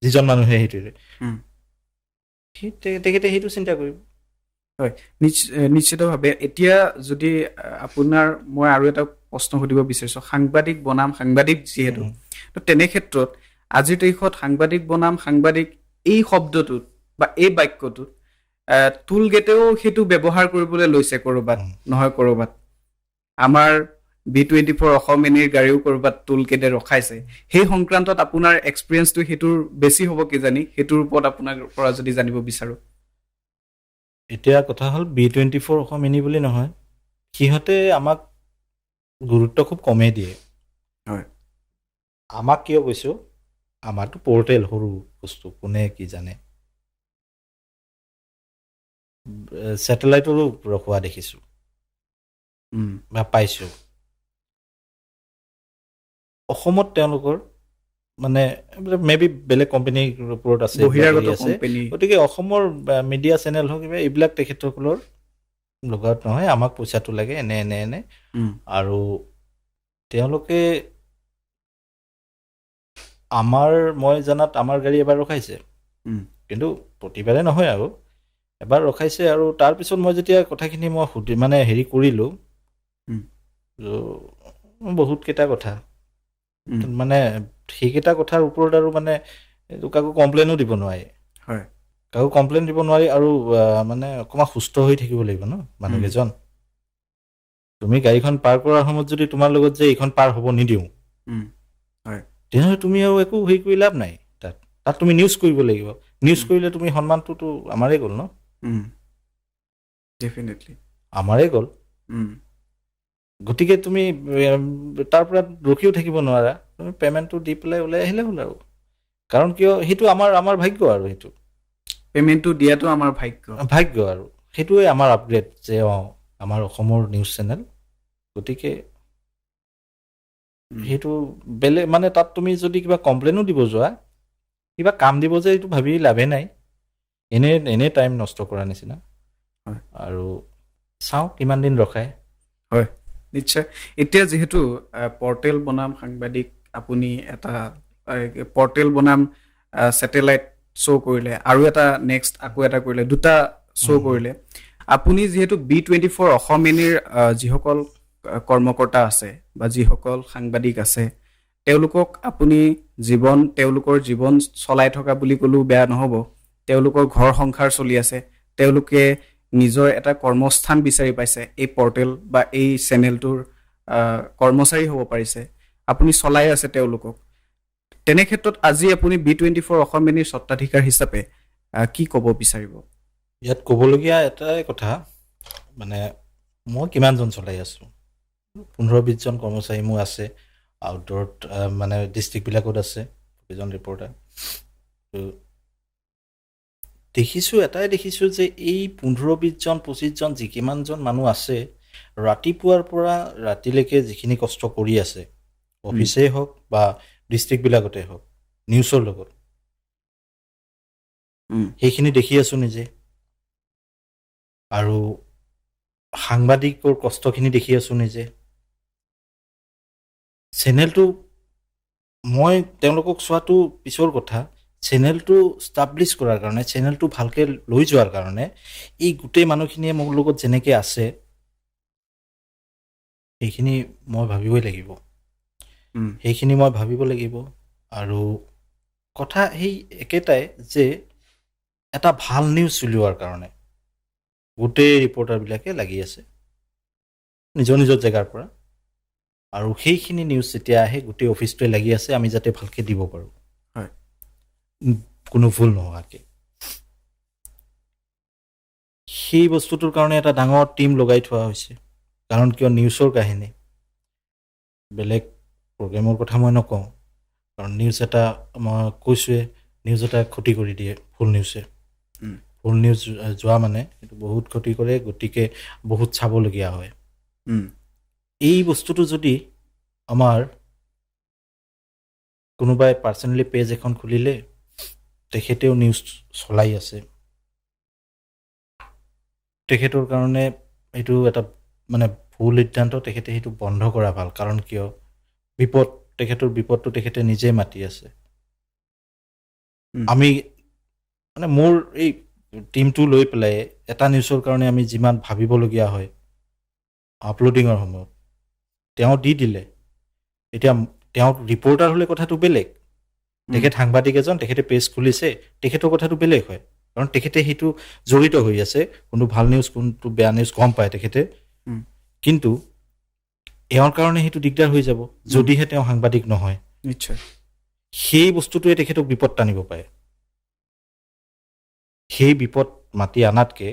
যিজন মানুহে সেইটোৰে তেখেতে সেইটো চিন্তা কৰিব। হয়, নিশ্চিতভাৱে। এতিয়া যদি মই আৰু এটা প্ৰশ্ন সুধিব বিচাৰিছোঁ, সাংবাদিক বনাম সাংবাদিক যিহেতু, তো তেনে ক্ষেত্ৰত আজিৰ তাৰিখত সাংবাদিক বনাম সাংবাদিক এই শব্দটোত বা এই বাক্যটোত টুল গেটেও সেইটো ব্যৱহাৰ কৰিবলৈ লৈছে ক'ৰবাত নহয় ক'ৰবাত। আমাৰ B24 অসম এনিৰ গাড়ীও ক'ৰবাত টুল গেটে ৰখাইছে। সেই সংক্ৰান্তত আপোনাৰ এক্সপিৰিয়েঞ্চটো সেইটোৰ বেছি হ'ব কিজানি, সেইটোৰ ওপৰত আপোনাৰ পৰা যদি জানিব বিচাৰোঁ। এতিয়া কথা হ'ল B24 অসম এনি বুলি নহয়, সিহঁতে আমাক গুৰুত্ব খুব কমেই দিয়ে। আমাক কিয় কৈছোঁ, আমাৰতো পৰ্টেল সৰু বস্তু, কোনে কি জানে। ছেটেলাইটৰো ৰখোৱা দেখিছোঁ বা পাইছোঁ। অসমত তেওঁলোকৰ মানে মে বি বেলেগ কোম্পানীৰ ওপৰত আছে, বহিৰাগত হেৰি আছে। কোম্পানী গতিকে অসমৰ মিডিয়া চেনেল হওক কিবা এইবিলাক তেখেতসকলৰ লগত নহয়, আমাক পইচাটো লাগে এনে আৰু তেওঁলোকে মই জনাত আমাৰ গাড়ী এবাৰ ৰখাইছে, কিন্তু প্ৰতিবাৰে নহয় আৰু এবাৰ ৰখাইছে। আৰু তাৰপিছত মই যেতিয়া কথাখিনি মই মানে হেৰি কৰিলোঁ, বহুতকেইটা কথা মানে সেইকেইটা কথাৰ ওপৰত আৰু মানে কাকো কমপ্লেইনো দিব নোৱাৰি, হয় কাকো কমপ্লেইন দিব নোৱাৰি। আৰু মানে অকণমান সুস্থ হৈ থাকিব লাগিব ন মানুহকেইজন। তুমি গাড়ীখন পাৰ কৰাৰ সময়ত যদি তোমাৰ লগত যে এইখন পাৰ হ'ব নিদিওঁ, তেনেহ'লে তুমি আৰু একো হেৰি কৰি লাভ নাই। তাত তুমি নিউজ কৰিব লাগিব। নিউজ কৰিলে তুমি সন্মানটোতো আমাৰেই গ'ল ন, ডেফিনেটলি আমাৰেই গ'ল। গতিকে তুমি তাৰ পৰা ৰখিও থাকিব নোৱাৰা, তুমি পে'মেণ্টটো দি পেলাই ওলাই আহিলে হ'ল আৰু। কাৰণ কিয়, সেইটো আমাৰ ভাগ্য আৰু সেইটো পে'মেণ্টটো দিয়াটো আমাৰ ভাগ্য আৰু সেইটোৱে আমাৰ আপগ্ৰেড যে আমাৰ অসমৰ নিউজ চেনেল। গতিকে সেইটো বেলেগ মানে তাত তুমি যদি কিবা কমপ্লেইনো দিব যোৱা, কিবা কাম দিব যে এইটো ভাবি লাভেই নাই, এনেই টাইম নষ্ট কৰা নিচিনা। আৰু চাওঁ কিমান দিন ৰখায়। হয় নিশ্চয়। এতিয়া যিহেতু পৰ্টেল বনাম সাংবাদিক, আপুনি এটা পৰ্টেল বনাম ছেটেলাইট শ্ব' কৰিলে, আৰু এটা নেক্সট আকৌ এটা কৰিলে, দুটা শ্ব' কৰিলে। আপুনি যিহেতু B24 অসম এনিৰ যিসকল কৰ্মকৰ্তা আছে বা যিসকল সাংবাদিক আছে, তেওঁলোকক আপুনি তেওঁলোকৰ জীৱন চলাই থকা বুলি ক'লেও বেয়া নহ'ব। তেওঁলোকৰ ঘৰ সংসাৰ চলি আছে, তেওঁলোকে নিজৰ এটা কৰ্মস্থান বিচাৰি পাইছে, এই পৰ্টেল বা এই চেনেলটোৰ কৰ্মচাৰী হ'ব পাৰিছে, আপুনি চলাই আছে তেওঁলোকক। তেনে ক্ষেত্ৰত আজি আপুনি B24 অসম এনিৰ স্বত্বাধিকাৰ হিচাপে কি ক'ব বিচাৰিব? ইয়াত ক'বলগীয়া এটাই কথা, মানে মই কিমানজন চলাই আছোঁ, 15-20জন কৰ্মচাৰী মোৰ আছে। আউটডোৰত মানে ডিষ্ট্ৰিক্টবিলাকত আছে এজন ৰিপৰ্টাৰ। এটাই দেখিছোঁ যে এই 15-20জন 25জন যিকিমানজন মানুহ আছে, ৰাতিপুৱাৰ পৰা ৰাতিলৈকে যিখিনি কষ্ট কৰি আছে, অফিচেই হওক বা ডিষ্ট্ৰিক্টবিলাকতে হওক, নিউজৰ লগত, সেইখিনি দেখি আছোঁ নিজে। আৰু সাংবাদিকৰ কষ্টখিনি দেখি আছোঁ নিজে। চেনেলটো মই তেওঁলোকক চোৱাটো পিছৰ কথা, চেনেলটো ষ্টাব্লিছ কৰাৰ কাৰণে, চেনেলটো ভালকৈ লৈ যোৱাৰ কাৰণে এই গোটেই মানুহখিনিয়ে মোৰ লগত যেনেকৈ আছে, সেইখিনি মই ভাবিবই লাগিব। আৰু কথা সেই একেটাই যে এটা ভাল নিউজ উলিওৱাৰ কাৰণে গোটেই ৰিপৰ্টাৰবিলাকে লাগি আছে নিজৰ নিজৰ জেগাৰ পৰা। আৰু সেইখিনি নিউজ যেতিয়া আহে, গোটেই অফিচটোৱে লাগি আছে আমি যাতে ভালকৈ দিব পাৰোঁ, কোনো ভুল নোহোৱাকৈ। সেই বস্তুটোৰ কাৰণে এটা ডাঙৰ টীম লগাই থোৱা হৈছে। কাৰণ কিয়, নিউজৰ কাহিনী, বেলেগ প্ৰগ্ৰেমৰ কথা মই নকওঁ, কাৰণ নিউজ এটা মই কৈছোঁৱে, নিউজ এটা ক্ষতি কৰি দিয়ে ভুল নিউজে। ভুল নিউজ যোৱা মানে সেইটো বহুত ক্ষতি কৰে, গতিকে বহুত চাবলগীয়া হয়। এই বস্তুটো যদি আমাৰ কোনোবাই পাৰ্চনেলি পেজ এখন খুলিলে, তেখেতেও নিউজ চলাই আছে, তেখেতৰ কাৰণে এইটো এটা মানে ভুল সিদ্ধান্ত, তেখেতে সেইটো বন্ধ কৰা ভাল। কাৰণ কিয়, তেখেতৰ বিপদটো তেখেতে নিজেই মাতি আছে। আমি মানে মোৰ এই টিমটো লৈ পেলাই এটা নিউজৰ কাৰণে আমি যিমান ভাবিবলগীয়া হয় আপলোডিঙৰ সময়ত, তেওঁ দি দিলে, এতিয়া তেওঁ ৰিপৰ্টাৰ হ'লে কথাটো বেলেগ, তেখেত সাংবাদিক এজন, তেখেতে পেজ খুলিছে, তেখেতৰ কথাটো বেলেগ হয়। কাৰণ তেখেতে সেইটো জড়িত হৈ আছে, কোনটো ভাল নিউজ কোনটো বেয়া নিউজ গম পায় তেখেতে। কিন্তু এওঁৰ কাৰণে সেইটো দিগদাৰ হৈ যাব যদিহে তেওঁ সাংবাদিক নহয়। নিশ্চয় সেই বস্তুটোৱে তেখেতক বিপদ টানিব পাৰে। সেই বিপদ মাতি আনাতকৈ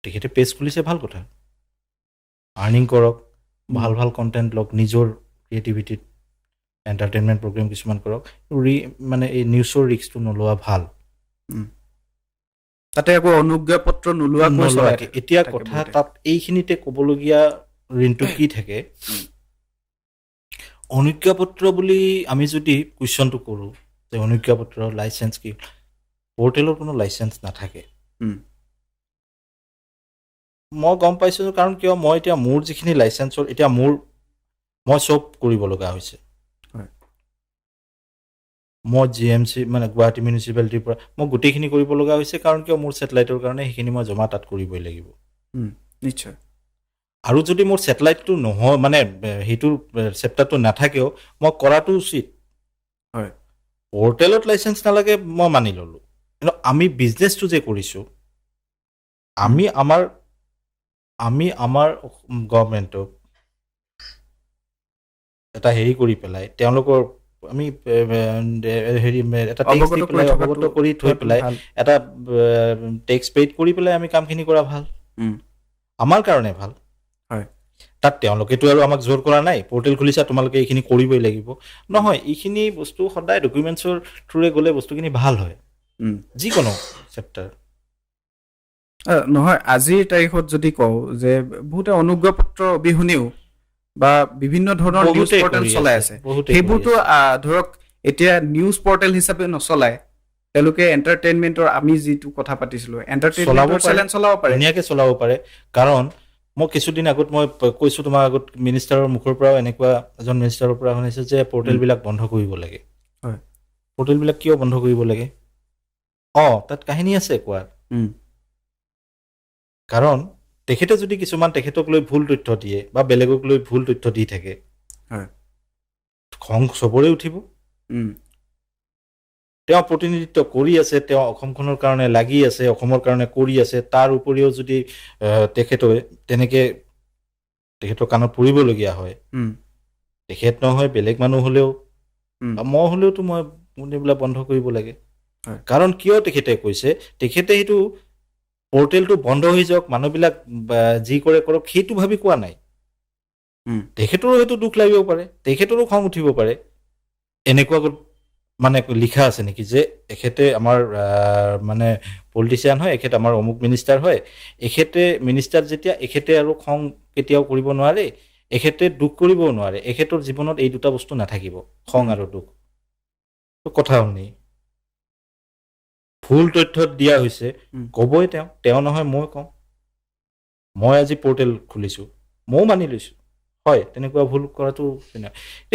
তেখেতে পেজ খুলিছে, ভাল কথা, আৰ্নিং কৰক, ভাল ভাল কণ্টেণ্ট লওক, নিজৰ ক্ৰিয়েটিভিটিত এণ্টাৰটেইনমেণ্ট প্ৰগ্ৰেম কিছুমান কৰক, মানে এই নিউজৰ ৰিস্কটো নলোৱা ভাল। তাতে আকৌ অনুজ্ঞাপত্ৰ নোলোৱাকৈ। এতিয়া কথা তাত এইখিনিতে ক'বলগীয়া ঋণটো কি থাকে, অনুজ্ঞাপত্ৰ বুলি আমি যদি কুৱেশ্যনটো কৰোঁ যে অনুজ্ঞাপত্ৰ লাইচেঞ্চ কি, পৰ্টেলৰ কোনো লাইচেঞ্চ নাথাকে। উম, মই গম পাইছোঁ কাৰণ কিয় মই এতিয়া মোৰ যিখিনি লাইচেঞ্চৰ এতিয়া মই চব কৰিব লগা হৈছে। হয়। মই GMC মানে গুৱাহাটী মিউনিচিপালিটিৰ পৰা মই গোটেইখিনি কৰিব লগা হৈছে কাৰণ কিয় মোৰ ছেটেলাইটৰ কাৰণে সেইখিনি মই জমা তাত কৰিবই লাগিব। নিশ্চয়। আৰু যদি মোৰ ছেটেলাইটটো নহয় মানে সেইটো চেপ্টাৰটো নাথাকেও মই কৰাটো উচিত। হয়। পৰ্টেলত লাইচেঞ্চ নালাগে মই মানি ল'লোঁ, কিন্তু আমি বিজনেছটো যে কৰিছোঁ আমি আমাৰ গভৰ্ণমেণ্টক এটা হেৰি কৰি পেলাই তেওঁলোকৰ আমি হেৰি এটা টেক্স দি পেলাই অৱগত কৰি থৈ পেলাই এটা টেক্স পেইড কৰি পেলাই আমি কামখিনি কৰা ভাল, আমাৰ কাৰণে ভাল। হয়। তাত তেওঁলোকেতো আৰু আমাক জোৰ কৰা নাই পৰ্টেল খুলিছা তোমালোকে এইখিনি কৰিবই লাগিব, নহয়। এইখিনি বস্তু সদায় ডকুমেণ্টছৰ থ্ৰুৰে গ'লে বস্তুখিনি ভাল হয়, যিকোনো চেপ্টাৰ। নহয়, আজিৰ তাৰিখত যদি কওঁ যে বহুতে অনুজ্ঞাপত্ৰ অবিহনেও বা বিভিন্ন ধৰণৰ নিউজ বহুতেই পৰ্টেল কৰি চলাই আছে, বহুতেই সেইবোৰতো কৰি আছে। ধৰক এতিয়া নিউজ পৰ্টেল হিচাপে নচলায়, তেওঁলোকে এণ্টাৰটেইনমেণ্টৰ আমি যিটো কথা পাতিছিলোঁ চলাব এণ্টাৰটেইনমেণ্টৰ পাৰে, চেনেল চলাব পাৰে। ধুনীয়াকৈ চলাব পাৰে। কাৰণ মই কিছুদিন আগত মই কৈছোঁ তোমাৰ আগত মিনিষ্টাৰৰ মুখৰ পৰাও এনেকুৱা এজন মিনিষ্টাৰৰ পৰা শুনিছোঁ যে পৰ্টেলবিলাক বন্ধ কৰিব লাগে। হয়। পৰ্টেলবিলাক কিয় বন্ধ কৰিব লাগে? তাত কাহিনী আছে কোৱাৰ। কাৰণ তেখেতে যদি কিছুমান তেখেতক লৈ ভুল তথ্য দিয়ে বা বেলেগক লৈ ভুল তথ্য দি থাকে, হয়, খং চবৰে উঠিব। তেওঁ প্ৰতিনিধিত্ব কৰি আছে, তেওঁ অসমখনৰ কাৰণে লাগি আছে, অসমৰ কাৰণে কৰি আছে, তাৰ উপৰিও যদি তেখেতৰ কাণত পৰিবলগীয়া হয়, তেখেত নহয় বেলেগ মানুহ হ'লেও মই হ'লেওতো মই এইবিলাক বন্ধ কৰিব লাগে। কাৰণ কিয় তেখেতে কৈছে, তেখেতে সেইটো পৰ্টেলটো বন্ধ হৈ যাওক, মানুহবিলাক যি কৰে কৰক সেইটো ভাবি কোৱা নাই। তেখেতৰো হয়তো দুখ লাগিব পাৰে, তেখেতৰো খং উঠিব পাৰে। এনেকুৱা মানে লিখা আছে নেকি যে এখেতে আমাৰ মানে পলিটিচিয়ান হয়, এখেত আমাৰ অমুক মিনিষ্টাৰ হয়, এখেতে মিনিষ্টাৰ যেতিয়া এখেতে আৰু খং কেতিয়াও কৰিব নোৱাৰে, এখেতে দুখ কৰিবও নোৱাৰে, এখেতৰ জীৱনত এই দুটা বস্তু নাথাকিব, খং আৰু দুখ। কথা শুনি ভুল তথ্য দিয়া হৈছে ক'বই, তেওঁ নহয় মই কওঁ। মই আজি পৰ্টেল খুলিছোঁ, ময়ো মানি লৈছোঁ, হয় তেনেকুৱা ভুল কৰাটো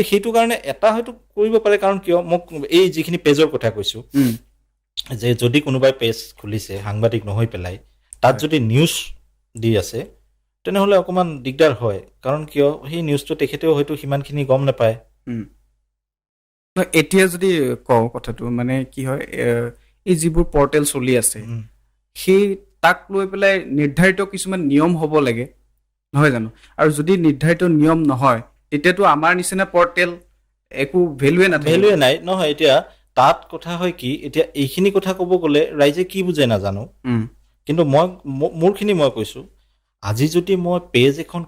সেইটো কাৰণে এটা হয়তো কৰিব পাৰে। কাৰণ কিয় মোক এই যিখিনি পেজৰ কথা কৈছোঁ, যে যদি কোনোবাই পেজ খুলিছে সাংবাদিক নহয় পেলাই, তাত যদি নিউজ দি আছে, তেনেহ'লে অকণমান দিগদাৰ হয়। কাৰণ কিয় সেই নিউজটো তেখেতেও হয়তো সিমানখিনি গম নাপায়। এতিয়া যদি কওঁ কথাটো মানে কি হয়, এই যিবোৰ পৰ্টেল চলি আছে সেই তাক লৈ পেলাই নিৰ্ধাৰিত কিছুমান নিয়ম হ'ব লাগে, নহয় জানো? আৰু যদি নিৰ্ধাৰিত নিয়ম নহয়, তেতিয়াতো আমাৰ নিচিনা পৰ্টেল একো ভেলুৱে নাই। নহয়, এতিয়া তাত কথা হয় কি, এতিয়া এইখিনি কথা ক'ব গ'লে ৰাইজে কি বুজে নাজানো, কিন্তু মোৰখিনি মই কৈছোঁ। আজি যদি মই পেজ এখন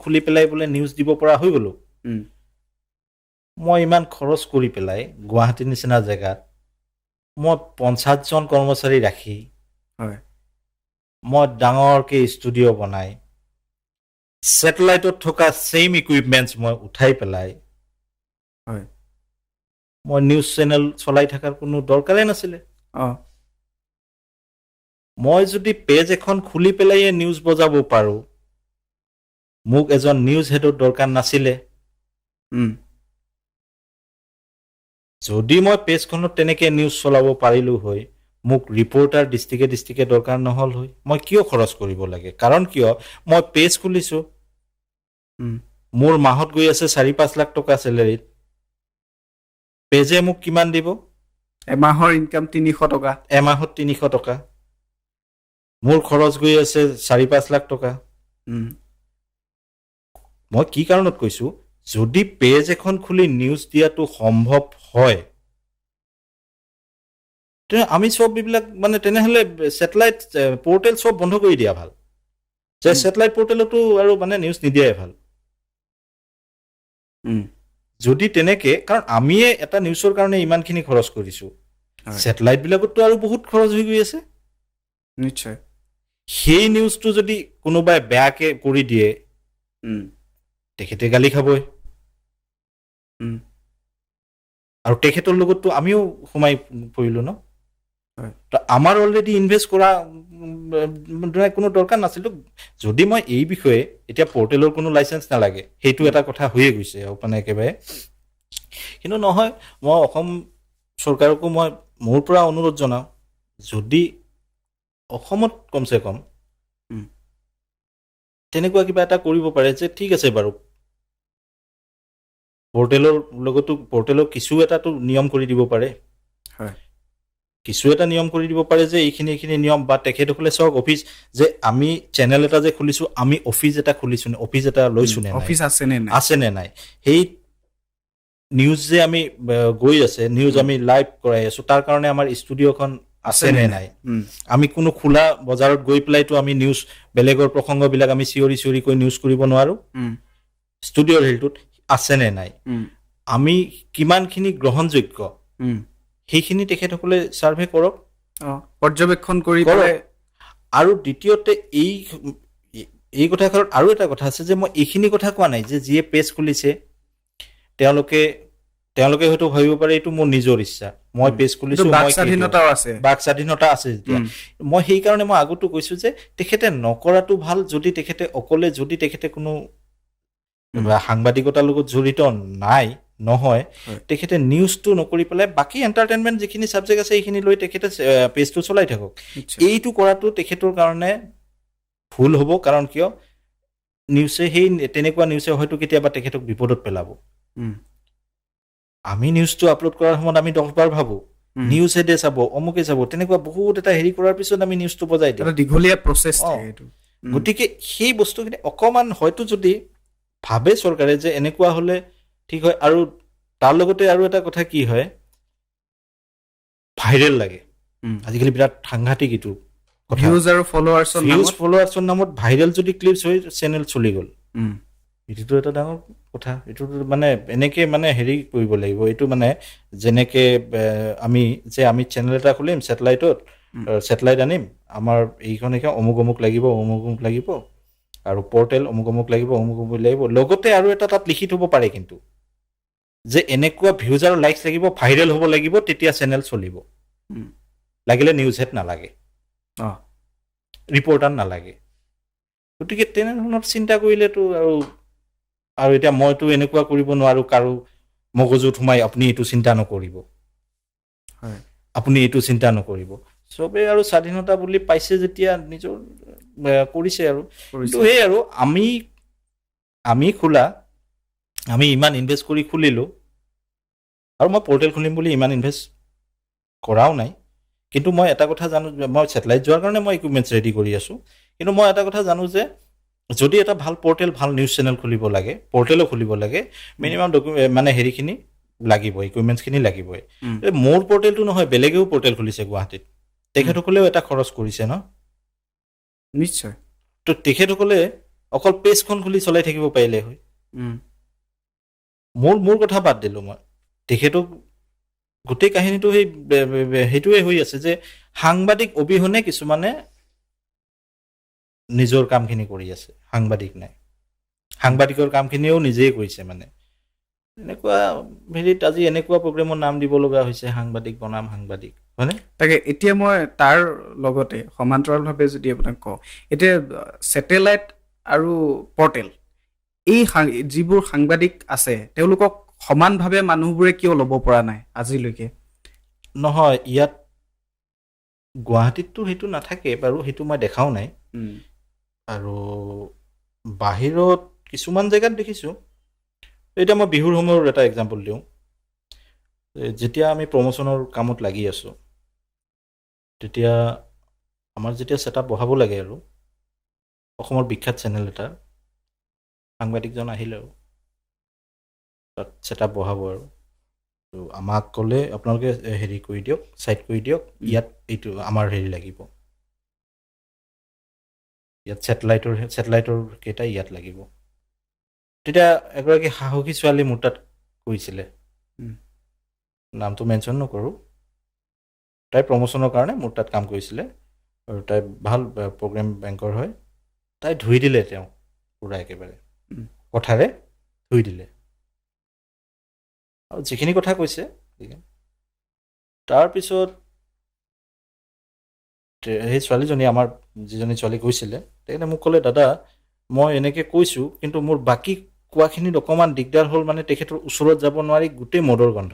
খুলি পেলাই বোলে নিউজ দিব পৰা হৈ গ'লো, মই ইমান খৰচ কৰি পেলাই গুৱাহাটীৰ নিচিনা জেগাত মই 50জন কৰ্মচাৰী ৰাখি, মই ডাঙৰকৈ ষ্টুডিঅ' বনাই, ছেটেলাইটত থকা ছেইম ইকুইপমেণ্টছ মই উঠাই পেলাই মই নিউজ চেনেল চলাই থকাৰ কোনো দৰকাৰেই নাছিলে। মই যদি পেজ এখন খুলি পেলাই নিউজ বজাব পাৰোঁ, মোক এজন নিউজ হেডৰ দৰকাৰ নাছিলে। যদি মই পেজখনত তেনেকৈ নিউজ চলাব পাৰিলোঁ হয়, মোক ৰিপৰ্টাৰ ডিষ্ট্ৰিক্টে দৰকাৰ নহ'ল হয়। মই কিয় খৰচ কৰিব লাগে? কাৰণ কিয় মই পেজ খুলিছোঁ, মোৰ মাহত গৈ আছে 4-5 লাখ টকা চেলেৰিত, পেজে মোক কিমান দিব? এমাহৰ ইনকাম 300 টকা, এমাহত 300 টকা, মোৰ খৰচ গৈ আছে 4-5 লাখ টকা। মই কি কাৰণত কৈছোঁ, যদি পেজ এখন খুলি নিউজ দিয়াটো সম্ভৱ হয়, আমি চব এইবিলাক মানে তেনেহ'লে ছেটেলাইট পৰ্টেল চব বন্ধ কৰি দিয়া ভাল, যে ছেটেলাইট পৰ্টেলতো আৰু মানে নিউজ নিদিয়াই ভাল। যদি তেনেকৈ, কাৰণ আমিয়ে এটা নিউজৰ কাৰণে ইমানখিনি খৰচ কৰিছোঁ, ছেটেলাইটবিলাকতো আৰু বহুত খৰচ হৈ গৈ আছে। নিশ্চয়। সেই নিউজটো যদি কোনোবাই বেয়াকৈ কৰি দিয়ে, তেখেতে গালি খাবই উম, আৰু তেখেতৰ লগততো আমিও সোমাই পৰিলোঁ ন হয়। তো আমাৰ অলৰেডি ইনভেষ্ট কৰা কোনো দৰকাৰ নাছিল যদি মই এই বিষয়ে এতিয়া পৰ্টেলৰ কোনো লাইচেঞ্চ নালাগে সেইটো এটা কথা হৈয়ে গৈছে মানে একেবাৰে কিন্তু নহয় মই অসম চৰকাৰকো মই মোৰ পৰা অনুৰোধ জনাওঁ যদি অসমত কমচে কম উম, তেনেকুৱা কিবা এটা কৰিব পাৰে যে ঠিক আছে বাৰু পৰ্টেলৰ লগতো পৰ্টেলৰ কিছু এটাতো নিয়ম কৰি দিব পাৰে হয়। কিছু এটা নিয়ম কৰি দিব পাৰে যে এইখিনি নিয়ম বা তেখেতসকলে চাওক অফিচ যে আমি চেনেল এটা যে খুলিছোঁ আমি অফিচ এটা খুলিছোঁ অফিচ এটা লৈছোঁ নে নাই অফিচ আছে নে নাই সেই নিউজ যে আমি গৈ আছে নিউজ আমি লাইভ কৰাই আছোঁ তাৰ কাৰণে আমাৰ ষ্টুডিঅ'খন আছে নে নাই আমি কোনো খোলা বজাৰত গৈ পেলাইতো আমি নিউজ বেলেগৰ প্ৰসংগবিলাক আমি চিঞৰি কৈ নিউজ কৰিব নোৱাৰোঁ ষ্টুডিঅ'ৰ হেৰিটোত আছে নে নাই আমি কিমানখিনি গ্ৰহণযোগ্য সেইখিনি তেখেতসকলে ছাৰ্ভে কৰক পৰ্যবেক্ষণ কৰি আৰু দ্বিতীয়তে এই কথাষাৰত আৰু এটা কথা আছে যে মই এইখিনি কথা কোৱা নাই যে যিয়ে পেজ খুলিছে তেওঁলোকে হয়তো ভাবিব পাৰে এইটো মোৰ নিজৰ ইচ্ছা মই পেজ খুলিছোঁ বাক স্বাধীনতাও আছে বাক স্বাধীনতা আছে যেতিয়া মই সেইকাৰণে মই আগতো কৈছোঁ যে তেখেতে নকৰাটো ভাল যদি তেখেতে অকলে যদি তেখেতে কোনো সাংবাদিকতাৰ লগত জড়িত নহয় তেখেতে নিউজটো নকৰি পেলাই বাকী এণ্টাৰটেইনমেণ্ট যিখিনি ছাবজেক্ট আছে সেইখিনি লৈ তেখেতে পেজটো চলাই থাকক এইটো কৰাটো তেখেতৰ কাৰণে ভুল হ'ব কাৰণ কিয় নিউজে তেনেকুৱা নিউজে হয়তো কেতিয়াবা তেখেতক বিপদত পেলাব আমি নিউজটো আপলোড কৰাৰ সময়ত আমি 10 বাৰ ভাবোঁ নিউজ হেডে চাব অমুকে চাব তেনেকুৱা বহুত এটা হেৰি কৰাৰ পিছত আমি নিউজটো বজাই দিওঁ দীঘলীয়া প্ৰচেছ গতিকে সেই বস্তুখিনি অকণমান হয়তো যদি ভাবে চৰকাৰে যে এনেকুৱা হ'লে ঠিক হয় আৰু তাৰ লগতে আৰু এটা কথা কি হয় ভাইৰেল লাগে আজিকালি বিৰাট সাংঘাতিক এইটো ভিউজ আৰু ফলোৱাৰ্ছৰ নামত ভাইৰেল যদি ক্লিপছ হৈ চেনেল চলি গ'ল এইটোতো এটা ডাঙৰ কথা এইটো মানে এনেকে মানে হেৰি কৰিব লাগিব এইটো মানে যেনেকে আমি চেনেল এটা খুলিম ছেটেলাইট আনিম আমাৰ এইখন অমুক লাগিব আৰু পৰ্টেল অমুক লাগিব লগতে আৰু এটা তাত লিখি থ'ব পাৰে কিন্তু যে এনেকুৱা ভিউজ আৰু লাইকছ লাগিব ভাইৰেল হ'ব লাগিব তেতিয়া চেনেল চলিব লাগিলে নিউজ হেড নালাগে ৰিপৰ্টাৰ নালাগে গতিকে তেনেধৰণৰ চিন্তা কৰিলেতো আৰু এতিয়া মইতো এনেকুৱা কৰিব নোৱাৰোঁ কাৰো মগজুত সোমাই আপুনি এইটো চিন্তা নকৰিব চবেই আৰু স্বাধীনতা বুলি পাইছে যেতিয়া নিজৰ কৰিছে আৰু কিন্তু সেই আৰু আমি ইমান ইনভেষ্ট কৰি খুলিলোঁ আৰু মই পৰ্টেল খুলিম বুলি ইমান ইনভেষ্ট কৰাও নাই কিন্তু মই এটা কথা জানো মই ছেটেলাইট যোৱাৰ কাৰণে মই ইকুইপমেণ্টছ ৰেডি কৰি আছোঁ কিন্তু মই এটা কথা জানো যে যদি এটা ভাল পৰ্টেল ভাল নিউজ চেনেল খুলিব লাগে মিনিমাম মানে হেৰিখিনি লাগিবই ইকুইপমেণ্টছখিনি লাগিবই মোৰ পৰ্টেলটো নহয় বেলেগেও পৰ্টেল খুলিছে গুৱাহাটীত তেখেতসকলেও এটা খৰচ কৰিছে ন নিশ্চয় তো তেখেতসকলে অকল পেজখন খুলি চলাই থাকিব পাৰিলে হয় মোৰ কথা বাদ দিলোঁ মই তেখেতক গোটেই কাহিনীটো সেইটোৱে হৈ আছে যে সাংবাদিক অবিহনে কিছুমানে নিজৰ কামখিনি কৰি আছে সাংবাদিক নাই সাংবাদিকৰ কামখিনিও নিজেই কৰিছে মানে এনেকুৱা হেৰিত আজি এনেকুৱা প্ৰগ্ৰেমৰ নাম দিব লগা হৈছে সাংবাদিক বনাম সাংবাদিক হয়নে তাকে এতিয়া মই তাৰ লগতে সমান্তৰালভাৱে যদি আপোনাক কওঁ এতিয়া ছেটেলাইট আৰু পৰ্টেল এই যিবোৰ সাংবাদিক আছে তেওঁলোকক সমানভাৱে মানুহবোৰে কিয় ল'ব পৰা নাই আজিলৈকে নহয় ইয়াত গুৱাহাটীততো সেইটো নাথাকে বাৰু সেইটো মই দেখাও নাই আৰু বাহিৰত কিছুমান জেগাত দেখিছোঁ এতিয়া মই বিহুৰ সময়ৰ এটা এক্সাম্পল দিওঁ যেতিয়া আমি প্ৰমোশ্যনৰ কামত লাগি আছোঁ তেতিয়া আমাৰ যেতিয়া ছেটআপ বহাব লাগে আৰু অসমৰ বিখ্যাত চেনেল এটা সাংবাদিকজন আহিলে আৰু তাত ছেটআপ বহাব আৰু তো আমাক ক'লে আপোনালোকে হেৰি কৰি দিয়ক ছাইড কৰি দিয়ক ইয়াত এইটো আমাৰ হেৰি লাগিব ইয়াত ছেটেলাইটৰ কেইটা ইয়াত লাগিব তেতিয়া এগৰাকী সাহসী ছোৱালী মোৰ তাত কৈছিলে নামটো মেনশ্যন নকৰোঁ তাই প্ৰমোশ্যনৰ কাৰণে মোৰ তাত কাম কৰিছিলে আৰু তাই ভাল প্ৰগ্ৰেম বেংকৰ হয় তাই ধুই দিলে তেওঁ পূৰা একেবাৰে কথাৰে ধুই দিলে আৰু যিখিনি কথা কৈছে তাৰপিছত সেই ছোৱালীজনী আমাৰ যিজনী ছোৱালী কৈছিলে তেখেতে মোক ক'লে দাদা মই এনেকৈ কৈছোঁ কিন্তু মোৰ বাকী কোৱাখিনিত অকণমান দিগদাৰ হ'ল মানে তেখেতৰ ওচৰত যাব নোৱাৰি গোটেই মদৰ গন্ধ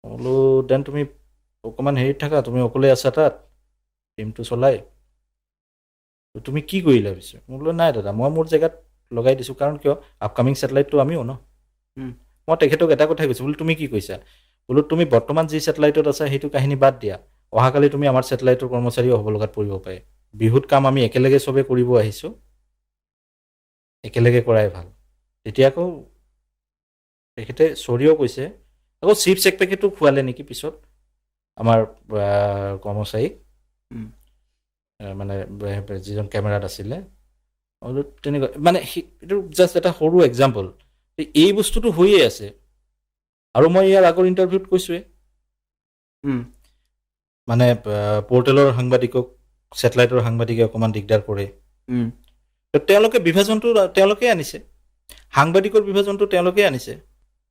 বোলো দেন তুমি অকণমান হেৰিত থাকা তুমি অকলে আছা তাত টিমটো চলাই তুমি কি কৰিলা পিছে মই বোলো নাই দাদা মই মোৰ জেগাত লগাই দিছোঁ কাৰণ কিয় আপকামিং ছেটেলাইটটো আমিও ন মই তেখেতক এটা কথাই কৈছোঁ বোলো তুমি কি কৈছা বোলো তুমি বৰ্তমান যি ছেটেলাইটত আছা সেইটো কাহিনী বাদ দিয়া অহাকালি তুমি আমাৰ ছেটেলাইটৰ কৰ্মচাৰীও হ'ব লগাত পৰিব পাৰে বিহুত কাম আমি একেলগে চবে কৰিব আহিছোঁ একেলগে কৰাই ভাল তেতিয়া আকৌ তেখেতে চৰিও কৈছে আকৌ চিপছ এক পেকেটো খোৱালে নেকি পিছত আমাৰ কৰ্মচাৰীক মানে যিজন কেমেৰাত আছিলে তেনেকুৱা মানে এইটো জাষ্ট এটা সৰু এক্সাম্পল এই বস্তুটো হৈয়ে আছে আৰু মই ইয়াৰ আগৰ ইণ্টাৰভিউত কৈছোঁৱে মানে পৰ্টেলৰ সাংবাদিকক ছেটেলাইটৰ সাংবাদিকে অকণমান দিগদাৰ কৰে তেওঁলোকে বিভাজনটো তেওঁলোকে আনিছে সাংবাদিকৰ বিভাজনটো তেওঁলোকে আনিছে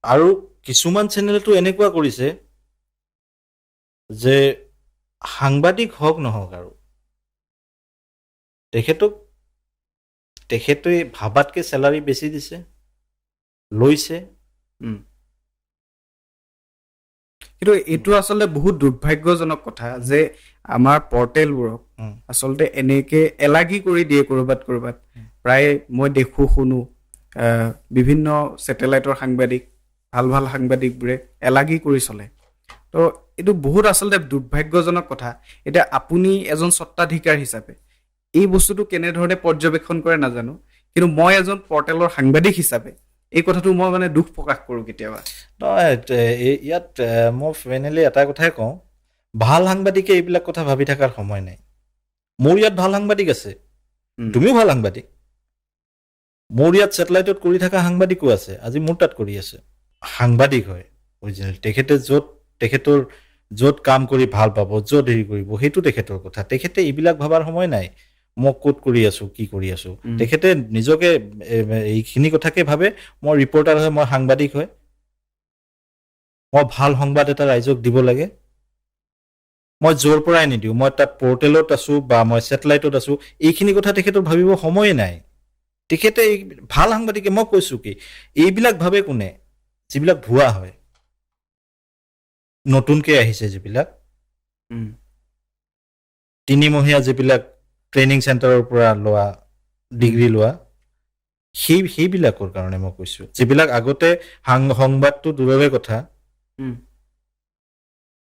আৰু কিছুমান চেনেলটো এনেকুৱা কৰিছে যে সাংবাদিক হওক নহওক আৰু তেখেতে ভাবাতকৈ চেলাৰী বেছি দিছে লৈছে কিন্তু এইটো আচলতে বহুত দুৰ্ভাগ্যজনক কথা যে আমাৰ পৰ্টেলবোৰক আচলতে এনেকে এলাগি কৰি দিয়ে ক'ৰবাত প্ৰায় মই দেখো শুনো বিভিন্ন ছেটেলাইটৰ সাংবাদিক ভাল ভাল সাংবাদিকবোৰে এলাগি কৰি চলে তো এইটো বহুত আচলতে দুৰ্ভাগ্যজনক কথা এতিয়া আপুনি এজন স্বত্বাধিকাৰ হিচাপে এই বস্তুটো কেনেধৰণে পৰ্যবেক্ষণ কৰে নাজানো কিন্তু মই এজন পৰ্টেলৰ সাংবাদিক হিচাপে এই কথাটো মই মানে দুখ প্ৰকাশ কৰোঁ কেতিয়াবা ইয়াত মই ফাইনেলি এটা কথাই কওঁ ভাল সাংবাদিকে এইবিলাক কথা ভাবি থকাৰ সময় নাই মোৰ ইয়াত ভাল সাংবাদিক আছে তুমিও ভাল সাংবাদিক মোৰ ইয়াত ছেটেলাইটত কৰি থকা সাংবাদিকো আছে আজি মোৰ তাত কৰি আছে সাংবাদিক হয় অৰিজিনেল তেখেতে তেখেতৰ য'ত কাম কৰি ভাল পাব য'ত হেৰি কৰিব সেইটো তেখেতৰ কথা তেখেতে এইবিলাক ভাবাৰ সময় নাই মই ক'ত কৰি আছোঁ কি কৰি আছোঁ তেখেতে নিজকে এইখিনি কথাকে ভাবে মই ৰিপৰ্টাৰ হয় মই সাংবাদিক হয় মই ভাল সংবাদ এটা ৰাইজক দিব লাগে মই য'ৰ পৰাই নিদিওঁ মই তাত পৰ্টেলত আছোঁ বা মই ছেটেলাইটত আছোঁ এইখিনি কথা তেখেতৰ ভাবিব সময়ে নাই তেখেতে ভাল সাংবাদিকে মই কৈছোঁ কি এইবিলাক ভাবে কোনে যিবিলাক ভুৱা হয় নতুনকৈ আহিছে যিবিলাক 3 মহীয়া যিবিলাক ট্ৰেইনিং চেণ্টাৰৰ পৰা লোৱা ডিগ্ৰী লোৱা সেইবিলাকৰ কাৰণে মই কৈছোঁ যিবিলাক আগতে সংবাদটো দূৰৰে কথা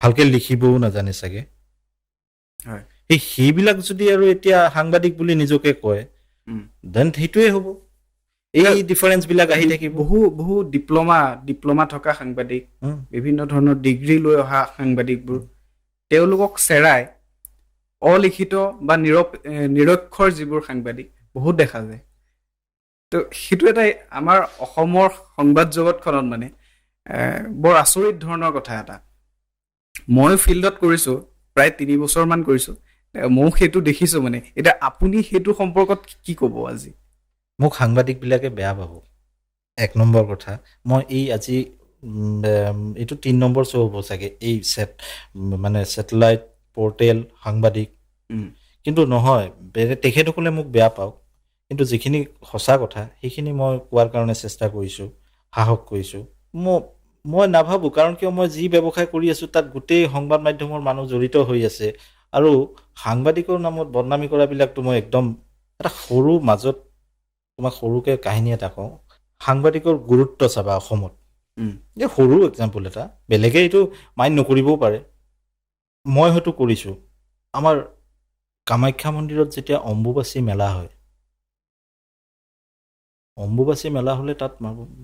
ভালকৈ লিখিবও নাজানে চাগে সেইবিলাক যদি আৰু এতিয়া সাংবাদিক বুলি নিজকে কয় দেন সেইটোৱে হ'ব এই ডিফাৰেঞ্চবিলাক আহি থাকিব বহু ডিপ্ল'মা থকা সাংবাদিক বিভিন্ন ধৰণৰ ডিগ্ৰী লৈ অহা সাংবাদিকবোৰ তেওঁলোকক চেৰাই অলিখিত বা নিৰক্ষৰ যিবোৰ সাংবাদিক বহুত দেখা যায় তো সেইটো এটা আমাৰ অসমৰ সংবাদ জগতখনত মানে বৰ আচৰিত ধৰণৰ কথা এটা মই ফিল্ডত কৰিছোঁ প্ৰায় 3 বছৰমান কৰিছোঁ ময়ো সেইটো দেখিছোঁ মানে এতিয়া আপুনি সেইটো সম্পৰ্কত কি ক'ব আজি মোক সাংবাদিকবিলাকে বেয়া পাব 1 নম্বৰ কথা মই এই আজি এইটো 3 নম্বৰ শ্ব' হ'ব চাগে এই মানে ছেটেলাইট পৰ্টেল সাংবাদিক কিন্তু নহয় তেখেতসকলে মোক বেয়া পাওক কিন্তু যিখিনি সঁচা কথা সেইখিনি মই কোৱাৰ কাৰণে চেষ্টা কৰিছোঁ সাহস কৰিছোঁ মই নাভাবোঁ কাৰণ কিয় মই যি ব্যৱসায় কৰি আছোঁ তাত গোটেই সংবাদ মাধ্যমৰ মানুহ জড়িত হৈ আছে আৰু সাংবাদিকৰ নামত বদনামী কৰাবিলাকতো মই একদম এটা সৰু মাজত তোমাক সৰুকৈ কাহিনী এটা কওঁ সাংবাদিকৰ গুৰুত্ব চাবা অসমত এই সৰু এক্সাম্পল এটা বেলেগে এইটো মাইণ্ড নকৰিবও পাৰে মই হয়তো কৰিছোঁ আমাৰ কামাখ্যা মন্দিৰত যেতিয়া অম্বুবাচী মেলা হয় অম্বুবাচী মেলা হ'লে তাত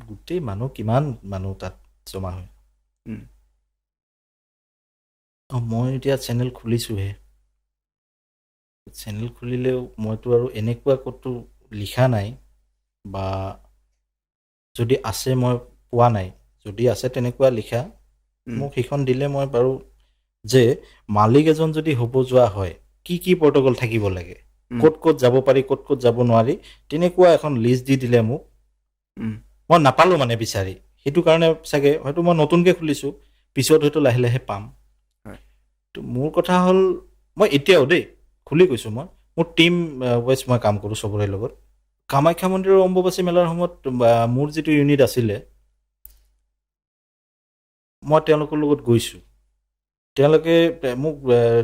গোটেই মানুহ কিমান মানুহ তাত জমা হয় মই এতিয়া চেনেল খুলিছোঁহে চেনেল খুলিলেও মইতো আৰু এনেকুৱা ক'তো লিখা নাই বা যদি আছে মই পোৱা নাই যদি আছে তেনেকুৱা লিখা মোক সেইখন দিলে মই বাৰু যে মালিক এজন যদি হ'ব যোৱা হয় কি প্ৰট'কল থাকিব লাগে ক'ত ক'ত যাব পাৰি ক'ত ক'ত যাব নোৱাৰি তেনেকুৱা এখন লিষ্ট দি দিলে মোক মই নাপালোঁ মানে বিচাৰি সেইটো কাৰণে চাগে হয়তো মই নতুনকৈ খুলিছোঁ পিছত হয়তো লাহে লাহে পাম হয়। তো মোৰ কথা হ'ল মই এতিয়াও দেই খুলি কৈছোঁ মই মোৰ টীম ৱাইজ মই কাম কৰোঁ চবৰে লগত কামাখ্যা মন্দিৰৰ অম্বুবাচী মেলাৰ সময়ত মোৰ যিটো ইউনিট আছিলে মই তেওঁলোকৰ লগত গৈছোঁ তেওঁলোকে মোক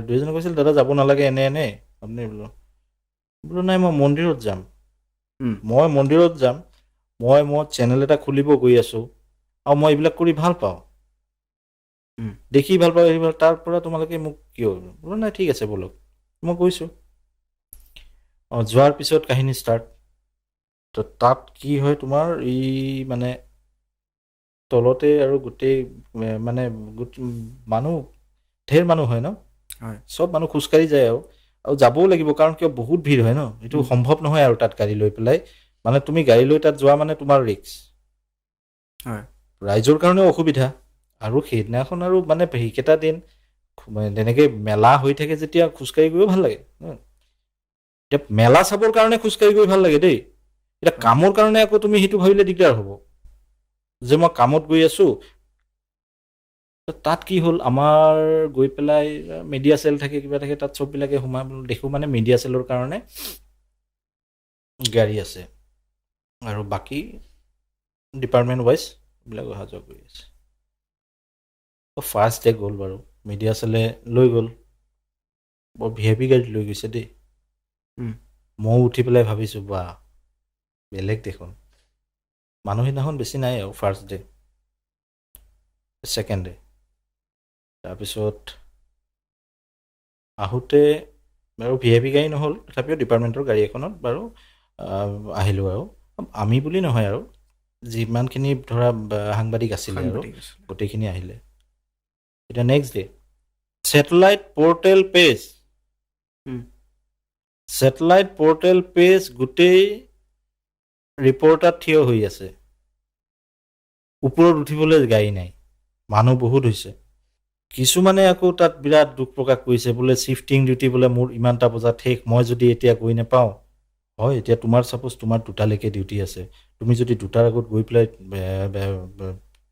দুইজনে কৈছিল দাদা যাব নালাগে এনে আপুনি বোলো নাই মই মন্দিৰত যাম মই মন্দিৰত যাম মই চেনেল এটা খুলিব গৈ আছোঁ আৰু মই এইবিলাক কৰি ভাল পাওঁ দেখি ভাল পাওঁ তাৰ পৰা তোমালোকে মোক কিয় বোলো নাই ঠিক আছে ব'লক মই গৈছোঁ যোৱাৰ পিছত কাহিনী ষ্টাৰ্ট তো তাত কি হয় তোমাৰ এই মানে তলতে আৰু গোটেই মানে মানুহ ঢেৰ মানুহ হয় ন হয় চব মানুহ খোজকাঢ়ি যায় আৰু যাবও লাগিব কাৰণ কিয় বহুত ভিৰ হয় ন এইটো সম্ভৱ নহয় আৰু তাত গাড়ী লৈ পেলাই মানে তুমি গাড়ী লৈ তাত যোৱা মানে তোমাৰ ৰিস্ক হয় ৰাইজৰ কাৰণেও অসুবিধা আৰু সেইদিনাখন আৰু মানে সেইকেইটা দিন তেনেকৈ মেলা হৈ থাকে যেতিয়া খোজকাঢ়ি গৈও ভাল লাগে এতিয়া মেলা চাবৰ কাৰণে খোজকাঢ়ি গৈ ভাল লাগে দেই এতিয়া কামৰ কাৰণে আকৌ তুমি সেইটো ভাবিলে দিগদাৰ হ'ব যে মই কামত গৈ আছোঁ তাত কি হ'ল আমাৰ গৈ পেলাই মিডিয়া চেল থাকে কিবা থাকে তাত চববিলাকে সোমাই দেখোঁ মানে মিডিয়া চেলৰ কাৰণে গাড়ী আছে আৰু বাকী ডিপাৰ্টমেণ্ট ৱাইজ এইবিলাক অহা যোৱা কৰি আছে ফাৰ্ষ্ট ডে গ'ল বাৰু মিডিয়া চেলে লৈ গ'ল বৰ VIP গাড়ীত লৈ গৈছে দেই ময়ো উঠি পেলাই ভাবিছোঁ বা বেলেগ দেখোন মানুহ সেইদিনাখন বেছি নাই আৰু ফাৰ্ষ্ট ডে ছেকেণ্ড ডে তাৰপিছত আহোঁতে বাৰু VIP গাড়ী নহ'ল তথাপিও ডিপাৰ্টমেণ্টৰ গাড়ী এখনত বাৰু আহিলোঁ আৰু আমি বুলি নহয় আৰু যিমানখিনি ধৰা সাংবাদিক আছিলে আৰু গোটেইখিনি আহিলে এতিয়া next day satellite portal page গোটেই ৰিপৰ্টাৰ থিয় হৈ আছে ওপৰত উঠিবলৈ গাড়ী নাই মানুহ বহুত হৈছে কিছুমানে আকৌ তাত বিৰাট দুখ প্ৰকাশ কৰিছে বোলে শ্বিফটিং ডিউটি বোলে মোৰ ইমানটা বজাত শেষ মই যদি এতিয়া গৈ নাপাওঁ হয় এতিয়া তোমাৰ ছাপ'জ তোমাৰ দুটালৈকে ডিউটি আছে তুমি যদি দুটাৰ আগত গৈ পেলাই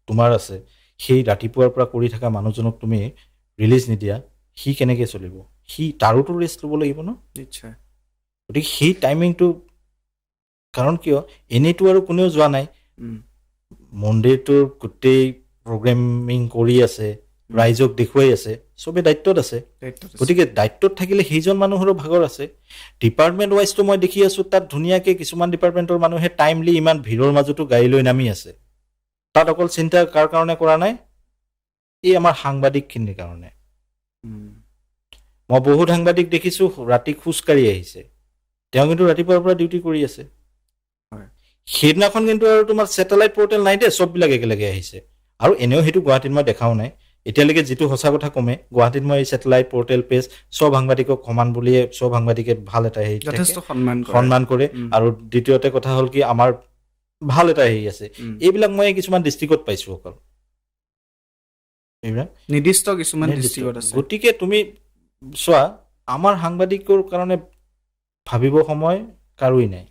তোমাৰ আছে সেই ৰাতিপুৱাৰ পৰা কৰি থকা মানুহজনক তুমি ৰিলিজ নিদিয়া সি কেনেকৈ চলিব সি তাৰোতো ৰেষ্ট ল'ব লাগিব ন নিশ্চয় গতিকে সেই টাইমিংটো কাৰণ কিয় এনেইতো আৰু কোনেও যোৱা নাই মন্দিৰটোৰ গোটেই প্ৰগ্ৰেমিং কৰি আছে ৰাইজক দেখুৱাই আছে চবেই দায়িত্বত আছে গতিকে দায়িত্বত থাকিলে সেইজন মানুহৰো ভাগৰ আছে ডিপাৰ্টমেণ্ট ৱাইজটো মই দেখি আছোঁ তাত ধুনীয়াকৈ কিছুমান ডিপাৰ্টমেণ্টৰ মানুহে টাইমলি ইমান ভিৰৰ মাজতো গাড়ী লৈ নামি আছে তাত অকল চিন্তা কাৰ কাৰণে কৰা নাই এই আমাৰ সাংবাদিকখিনিৰ কাৰণে মই বহুত সাংবাদিক দেখিছোঁ ৰাতি খোজকাঢ়ি আহিছে তেওঁ কিন্তু ৰাতিপুৱাৰ পৰা ডিউটি কৰি আছে সেইদিনাখন কিন্তু আৰু তোমাৰ ছেটেলাইট পৰ্টেল নাই দেই চববিলাক একেলগে আহিছে আৰু এনেও সেইটো গুৱাহাটীত মই দেখাও নাই এতিয়ালৈকে যিটো সঁচা কথা কমে গুৱাহাটীত মই এই ছেটেলাইট পৰ্টেল পেজ চব সাংবাদিকক সমান বুলিয়ে চব সাংবাদিকে ভাল এটা হেৰি যথেষ্ট সন্মান কৰে আৰু দ্বিতীয়তে কথা হ'ল কি আমাৰ ভাল এটা হেৰি আছে এইবিলাক মই কিছুমান ডিষ্ট্ৰিক্টত পাইছোঁ অকল এইবিলাক নিৰ্দিষ্ট কিছুমান ডিষ্ট্ৰিক্টত আছে গতিকে তুমি চোৱা আমাৰ সাংবাদিকৰ কাৰণে ভাবিব সময় কাৰোৱেই নাই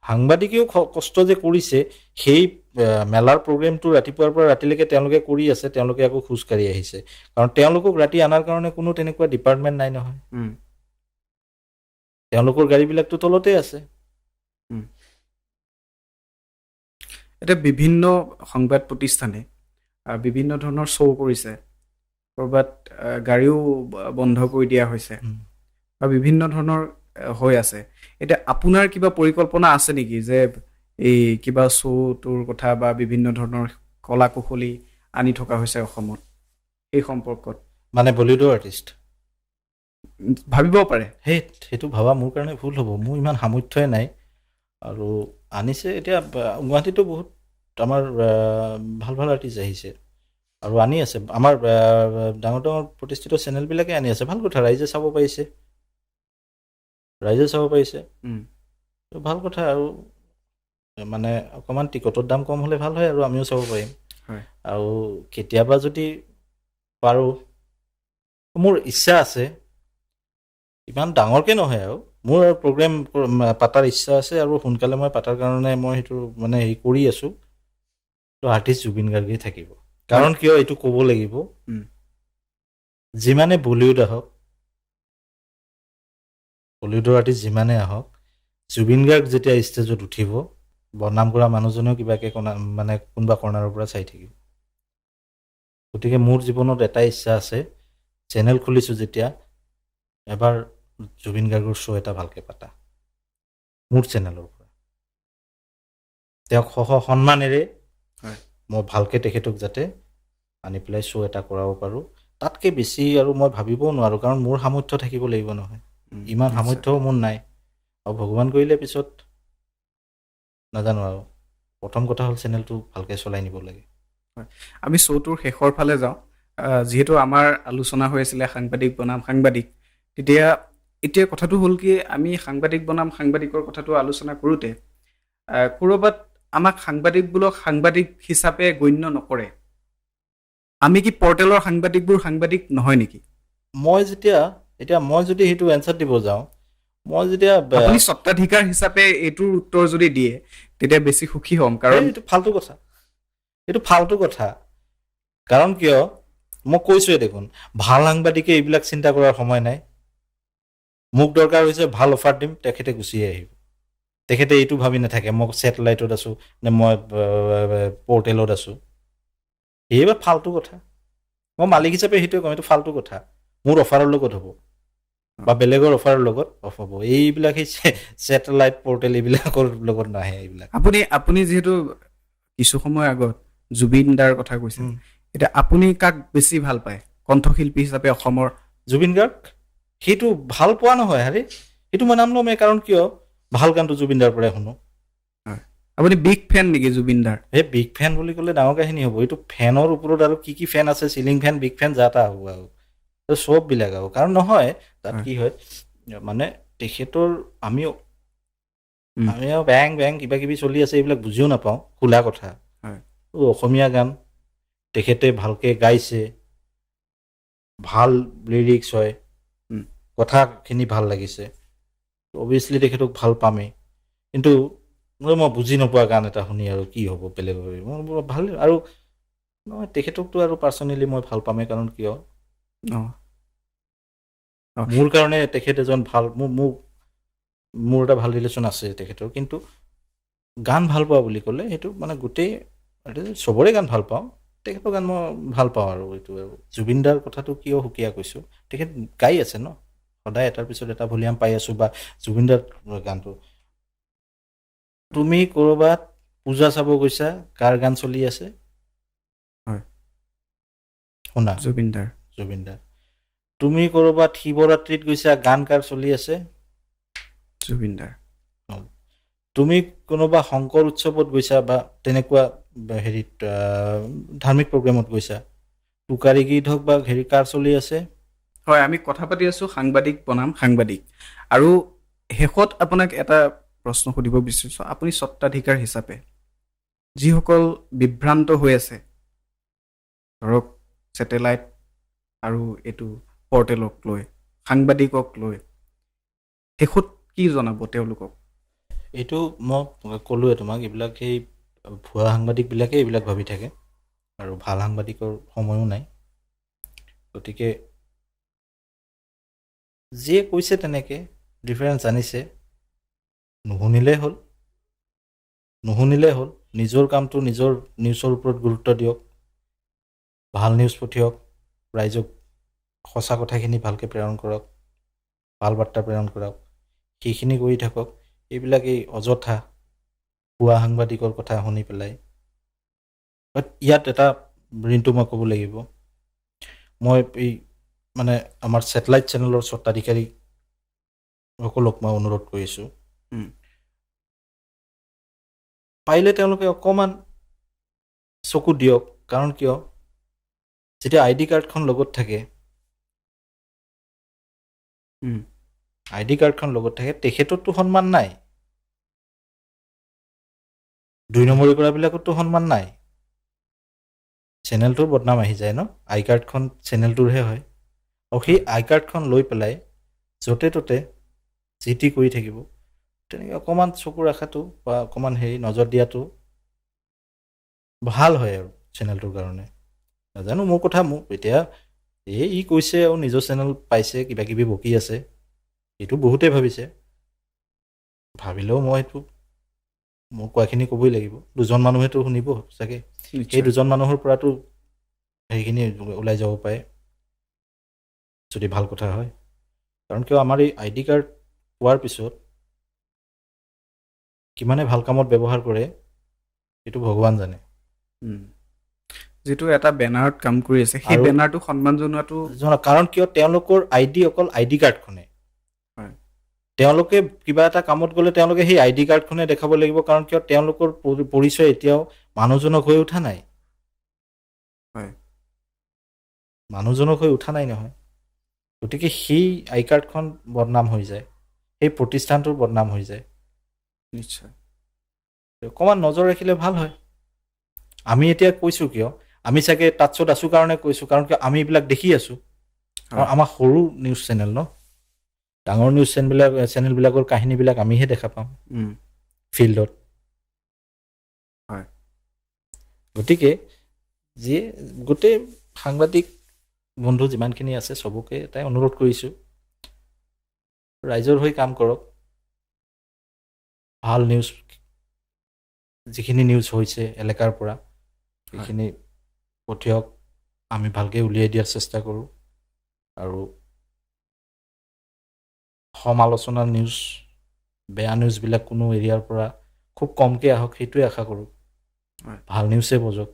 সাংবাদিকেও কষ্ট যে কৰিছে সেই মেলাৰ প্ৰগ্ৰেমটো ৰাতিপুৱাৰ পৰা ৰাতিলৈকে তেওঁলোকে কৰি আছে তেওঁলোকে আকৌ খোজকাঢ়ি আহিছে কাৰণ তেওঁলোকক ৰাতি অনাৰ কাৰণে কোনো তেনেকুৱা ডিপাৰ্টমেণ্ট নাই নহয় তেওঁলোকৰ গাড়ীবিলাকতো তলতে আছে এতিয়া বিভিন্ন সংবাদ প্ৰতিষ্ঠানে বিভিন্ন ধৰণৰ শ্ব' কৰিছে ক'ৰবাত গাড়ীও বন্ধ কৰি দিয়া হৈছে বা বিভিন্ন ধৰণৰ হৈ আছে এতিয়া আপোনাৰ কিবা পৰিকল্পনা আছে নেকি যে এই কিবা শ্ব'টোৰ কথা বা বিভিন্ন ধৰণৰ কলা কুশলী আনি থকা হৈছে অসমত এই সম্পৰ্কত মানে বলিউডৰ আৰ্টিষ্ট ভাবিব পাৰে সেইটো ভাবা মোৰ কাৰণে ভুল হ'ব মোৰ ইমান সামৰ্থ্যই নাই আৰু আনিছে এতিয়া গুৱাহাটীতো বহুত আমাৰ ভাল ভাল আৰ্টিষ্ট আহিছে আৰু আনি আছে আমাৰ ডাঙৰ ডাঙৰ প্ৰতিষ্ঠিত চেনেলবিলাকে আনি আছে ভাল কথা ৰাইজে চাব পাৰিছে ভাল কথা আৰু মানে অকণমান টিকটৰ দাম কম হ'লে ভাল হয় আৰু আমিও চাব পাৰিম আৰু কেতিয়াবা যদি পাৰোঁ মোৰ ইচ্ছা আছে ইমান ডাঙৰকৈ নহয় আৰু মোৰ আৰু প্ৰগ্ৰেম পাতাৰ ইচ্ছা আছে আৰু সোনকালে মই পাতাৰ কাৰণে মই সেইটো মানে হেৰি কৰি আছোঁ। তো আৰ্টিষ্ট জুবিন গাৰ্গেই থাকিব। কাৰণ কিয় এইটো ক'ব লাগিব, উম, যিমানে বলিউড আহক, বলিউডৰ আৰ্টিষ্ট যিমানে আহক, জুবিন গাৰ্গ যেতিয়া ষ্টেজত উঠিব, বদনাম কৰা মানুহজনেও কিবাকৈ মানে কোনোবা কৰ্ণাৰৰ পৰা চাই থাকিব। গতিকে মোৰ জীৱনত এটা ইচ্ছা আছে, চেনেল খুলিছোঁ যেতিয়া, এবাৰ জুবিন গাৰ্গৰ শ্ব' এটা ভালকৈ পাতা মোৰ চেনেলৰ পৰা। তেওঁক সন্মানেৰে হয়। মই ভালকৈ তেখেতক যাতে আনি পেলাই শ্ব' এটা কৰাব পাৰোঁ। তাতকৈ বেছি আৰু মই ভাবিবও নোৱাৰোঁ, কাৰণ মোৰ সামৰ্থ্য থাকিব লাগিব নহয়। ইমান নিশ্চয়। সামৰ্থ্যও মোৰ নাই, আৰু ভগৱান কৰিলে পিছত নাজানো আৰু। প্ৰথম কথা হ'ল চেনেলটো ভালকৈ চলাই নিব লাগে। আমি শ্ব'টোৰ শেষৰ ফালে যাওঁ। যিহেতু আমাৰ আলোচনা হৈ আছিলে সাংবাদিক বনাম সাংবাদিক, এতিয়া কথাটো হ'ল কি, আমি সাংবাদিক বনাম সাংবাদিকৰ কথাটো আলোচনা কৰোঁতে ক'ৰবাত আমাক সাংবাদিকবোৰক সাংবাদিক হিচাপে গণ্য নকৰে। আমি কি পৰ্টেলৰ সাংবাদিকবোৰ সাংবাদিক নহয় নেকি? মই যদি সেইটো এনচাৰ দিব যাওঁ, মই যেতিয়া আপুনি স্বত্বাধিকাৰ হিচাপে এইটোৰ উত্তৰ যদি দিয়ে তেতিয়া বেছি সুখী হ'ম, কাৰণ এইটো ফাল্টু কথা, এইটো ফাল্টু কথা। কাৰণ কিয়, মই কৈছোঁৱে দেখোন, ভাল সাংবাদিকে এইবিলাক চিন্তা কৰাৰ সময় নাই। মোক দৰকাৰ হৈছে ভাল অফাৰ দিম, তেখেতে গুচিয়ে আহিব। তেখেতে এইটো ভাবি নাথাকে মই ছেটেলাইটত আছোঁ নে মই পৰ্টেলত আছোঁ। এইবাৰ ফাল্টু কথা। মই মালিক হিচাপে সেইটোৱে কওঁ, এইটো ফাল্টু কথা। মোৰ অফাৰৰ লগত হ'ব বা বেলেগৰ অফাৰৰ লগত অফ হ'ব। এইবিলাক সেই ছেটেলাইট পৰ্টেল এইবিলাকৰ লগত নাহে এইবিলাক। আপুনি যিহেতু কিছু সময় আগত জুবিন দাৰ কথা কৈছে, এতিয়া আপুনি কাক বেছি ভাল পায় কণ্ঠশিল্পী হিচাপে অসমৰ? জুবিন গাৰ্গ। সেইটো ভাল পোৱা নহয়, আৰে সেইটো মই নাম ল'মেই। কাৰণ কিয়, ভাল গানটো জুবিন দাৰ পৰাই শুনো। আপুনি বিগ ফেন নেকি জুবিন দাৰ? এই বিগ ফেন বুলি ক'লে ডাঙৰ কাহিনী হ'ব। এইটো ফেনৰ ওপৰত আৰু কি ফেন আছে, চিলিং ফেন, বিগ ফেন, যা তা হ'ব আৰু চববিলাক আৰু। কাৰণ নহয়, তাত কি হয় মানে তেখেতৰ আমি আৰু বেং বেং কিবা কিবি চলি আছে, এইবিলাক বুজিও নাপাওঁ, খোলা কথা। অসমীয়া গান তেখেতে ভালকৈ গাইছে, ভাল লিৰিক্স হয়, কথাখিনি ভাল লাগিছে, অভিয়াছলি তেখেতক ভাল পামেই। কিন্তু মই বুজি নোপোৱা গান এটা শুনি আৰু কি হ'ব বেলেগ মই ভাল। আৰু নহয়, তেখেতকতো আৰু পাৰ্চনেলি মই ভাল পামেই। কাৰণ কিয়, মোৰ কাৰণে তেখেত এজন ভাল, মোৰ এটা ভাল ৰিলেশ্যন আছে তেখেতৰ। কিন্তু গান ভাল পোৱা বুলি ক'লে সেইটো মানে গোটেই চবৰে গান ভাল পাওঁ, তেখেতৰ গান মই ভাল পাওঁ। আৰু এইটো আৰু জুবিন দাৰ কথাটো কিয় সুকীয়া কৈছোঁ, তেখেত গাই আছে ন সদায়, এটাৰ পিছত এটা ভলিউম পাই আছোঁ। বা জুবিন দাৰ গানটো, তুমি ক'ৰবাত পূজা চাব গৈছা, কাৰ গান চলি আছে? শুনা, জুবিন দাৰ। জুবিন দাৰ। তুমি ক'ৰবাত শিৱৰাত্ৰিত গৈছা, গান কাৰ চলি আছে? জুবিন দাৰ। তুমি কোনোবা শংকৰ উৎসৱত গৈছা বা তেনেকুৱা হেৰিত ধাৰ্মিক প্ৰগ্ৰেমত গৈছা, টোকাৰী গীত হওক বা হেৰি কাৰ চলি আছে? হয়, আমি কথা পাতি আছোঁ সাংবাদিক বনাম সাংবাদিক। আৰু শেষত আপোনাক এটা প্ৰশ্ন সুধিব বিচাৰিছোঁ। আপুনি স্বত্বাধিকাৰ হিচাপে যিসকল বিভ্ৰান্ত হৈ আছে, ধৰক ছেটেলাইট আৰু এইটো পৰ্টেলক লৈ, সাংবাদিকক লৈ, শেষত কি জনাব তেওঁলোকক? এইটো মই ক'লোৱে তোমাক, এইবিলাক সেই ভুৱা সাংবাদিকবিলাকে এইবিলাক ভাবি থাকে, আৰু ভাল সাংবাদিকৰ সময়ো নাই। গতিকে যিয়ে কৈছে তেনেকৈ ডিফাৰেঞ্চ আনিছে, নুশুনিলেই হ'ল। নিজৰ কামটো, নিজৰ নিউজৰ ওপৰত গুৰুত্ব দিয়ক, ভাল নিউজ পঠিয়াওক, ৰাইজক সঁচা কথাখিনি ভালকৈ প্ৰেৰণ কৰক, ভাল বাৰ্তা প্ৰেৰণ কৰক, সেইখিনি কৰি থাকক। এইবিলাক এই অযথা ভুৱা সাংবাদিকৰ কথা শুনি পেলাই। বাট ইয়াত এটা ঋণটো মই ক'ব লাগিব, মই এই মানে আমাৰ ছেটেলাইট চেনেলৰ স্বত্বাধিকাৰীসকলক মই অনুৰোধ কৰিছোঁ, পাৰিলে তেওঁলোকে অকণমান চকু দিয়ক। কাৰণ কিয়, যেতিয়া ID কাৰ্ডখন লগত থাকে, তেখেতৰতো সন্মান নাই, 2 নম্বৰী কৰাবিলাকতো সন্মান নাই। চেনেলটোৰ বদনাম আহি যায় ন, আই কাৰ্ডখন চেনেলটোৰহে হয়। আৰু সেই আই কাৰ্ডখন লৈ পেলাই য'তে ত'তে যি টি কৰি থাকিব, তেনেকৈ অকণমান চকু ৰখাটো বা অকণমান নজৰ দিয়াটো ভাল হয় আৰু চেনেলটোৰ কাৰণে। নাজানো মোৰ কথা, মোক এতিয়া ই কৈছে আৰু নিজৰ চেনেল পাইছে, কিবা কিবি বকি আছে, এইটো বহুতেই ভাবিছে। ভাবিলেও মই এইটো মোৰ কোৱাখিনি ক'বই লাগিব। দুজন মানুহেতো শুনিব চাগে, সেই নিশ্চয় দুজন মানুহৰ পৰাতো সেইখিনি ওলাই যাব পাৰে, যদি ভাল কথা হয়। কাৰণ কিয় আমাৰ এই ID কাৰ্ড পোৱাৰ পিছত কিমানে ভাল কামত ব্যৱহাৰ কৰে সেইটো ভগৱান জানে। যিটো এটা বেনাৰত কাম কৰি আছে, সেই আৰু বেনাৰটো সন্মান জনোৱাটো কাৰণ কিয় তেওঁলোকৰ অকল ID কাৰ্ডখনে, হয়। তেওঁলোকে কিবা এটা কামত গ'লে তেওঁলোকে সেই ID কাৰ্ডখনে দেখাব লাগিব। কাৰণ কিয় তেওঁলোকৰ পৰিচয় এতিয়াও মানুহজনক হৈ উঠা নাই। হয়। মানুহজনক হৈ উঠা নাই নহয়। গতিকে সেই আই কাৰ্ডখন বদনাম হৈ যায়, সেই প্ৰতিষ্ঠানটোৰ বদনাম হৈ যায়। নিশ্চয় অকণমান নজৰ ৰাখিলে ভাল হয়। আমি এতিয়া কৈছোঁ কিয়, আমি চাগে টাচত আছোঁ কাৰণে কৈছোঁ, কাৰণ কিয় আমি এইবিলাক দেখি আছোঁ। কাৰণ হয়। আমাৰ সৰু নিউজ চেনেল ন, ডাঙৰ নিউজ চেনেলবিলাকৰ কাহিনীবিলাক আমিহে দেখা পাওঁ ফিল্ডত। হয়। গতিকে গোটেই সাংবাদিক বন্ধু যিমানখিনি আছে চবকে এটাই অনুৰোধ কৰিছোঁ, ৰাইজৰ হৈ কাম কৰক। ভাল নিউজ, যিখিনি নিউজ হৈছে এলেকাৰ পৰা সেইখিনি পঠিয়াওক, আমি ভালকৈ উলিয়াই দিয়াৰ চেষ্টা কৰোঁ। আৰু সমালোচনাৰ নিউজ, বেয়া নিউজবিলাক কোনো এৰিয়াৰ পৰা খুব কমকৈ আহক, সেইটোৱে আশা কৰোঁ। ভাল নিউজে বজক,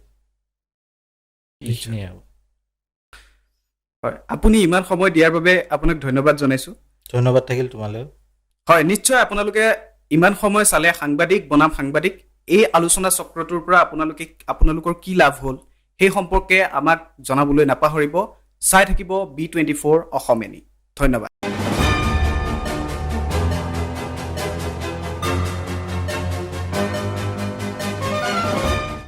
এইখিনিয়ে আৰু। হয়, আপুনি ইমান সময় দিয়াৰ বাবে আপোনাক ধন্যবাদ জনাইছোঁ। ধন্যবাদ থাকিল তোমালৈও। হয়, নিশ্চয় আপোনালোকে ইমান সময় চালে সাংবাদিক বনাম সাংবাদিক, এই আলোচনা চক্ৰটোৰ পৰা আপোনালোকৰ কি লাভ হ'ল সেই সম্পৰ্কে আমাক জনাবলৈ নাপাহৰিব। চাই থাকিব B24 অসমীয়া। ধন্যবাদ।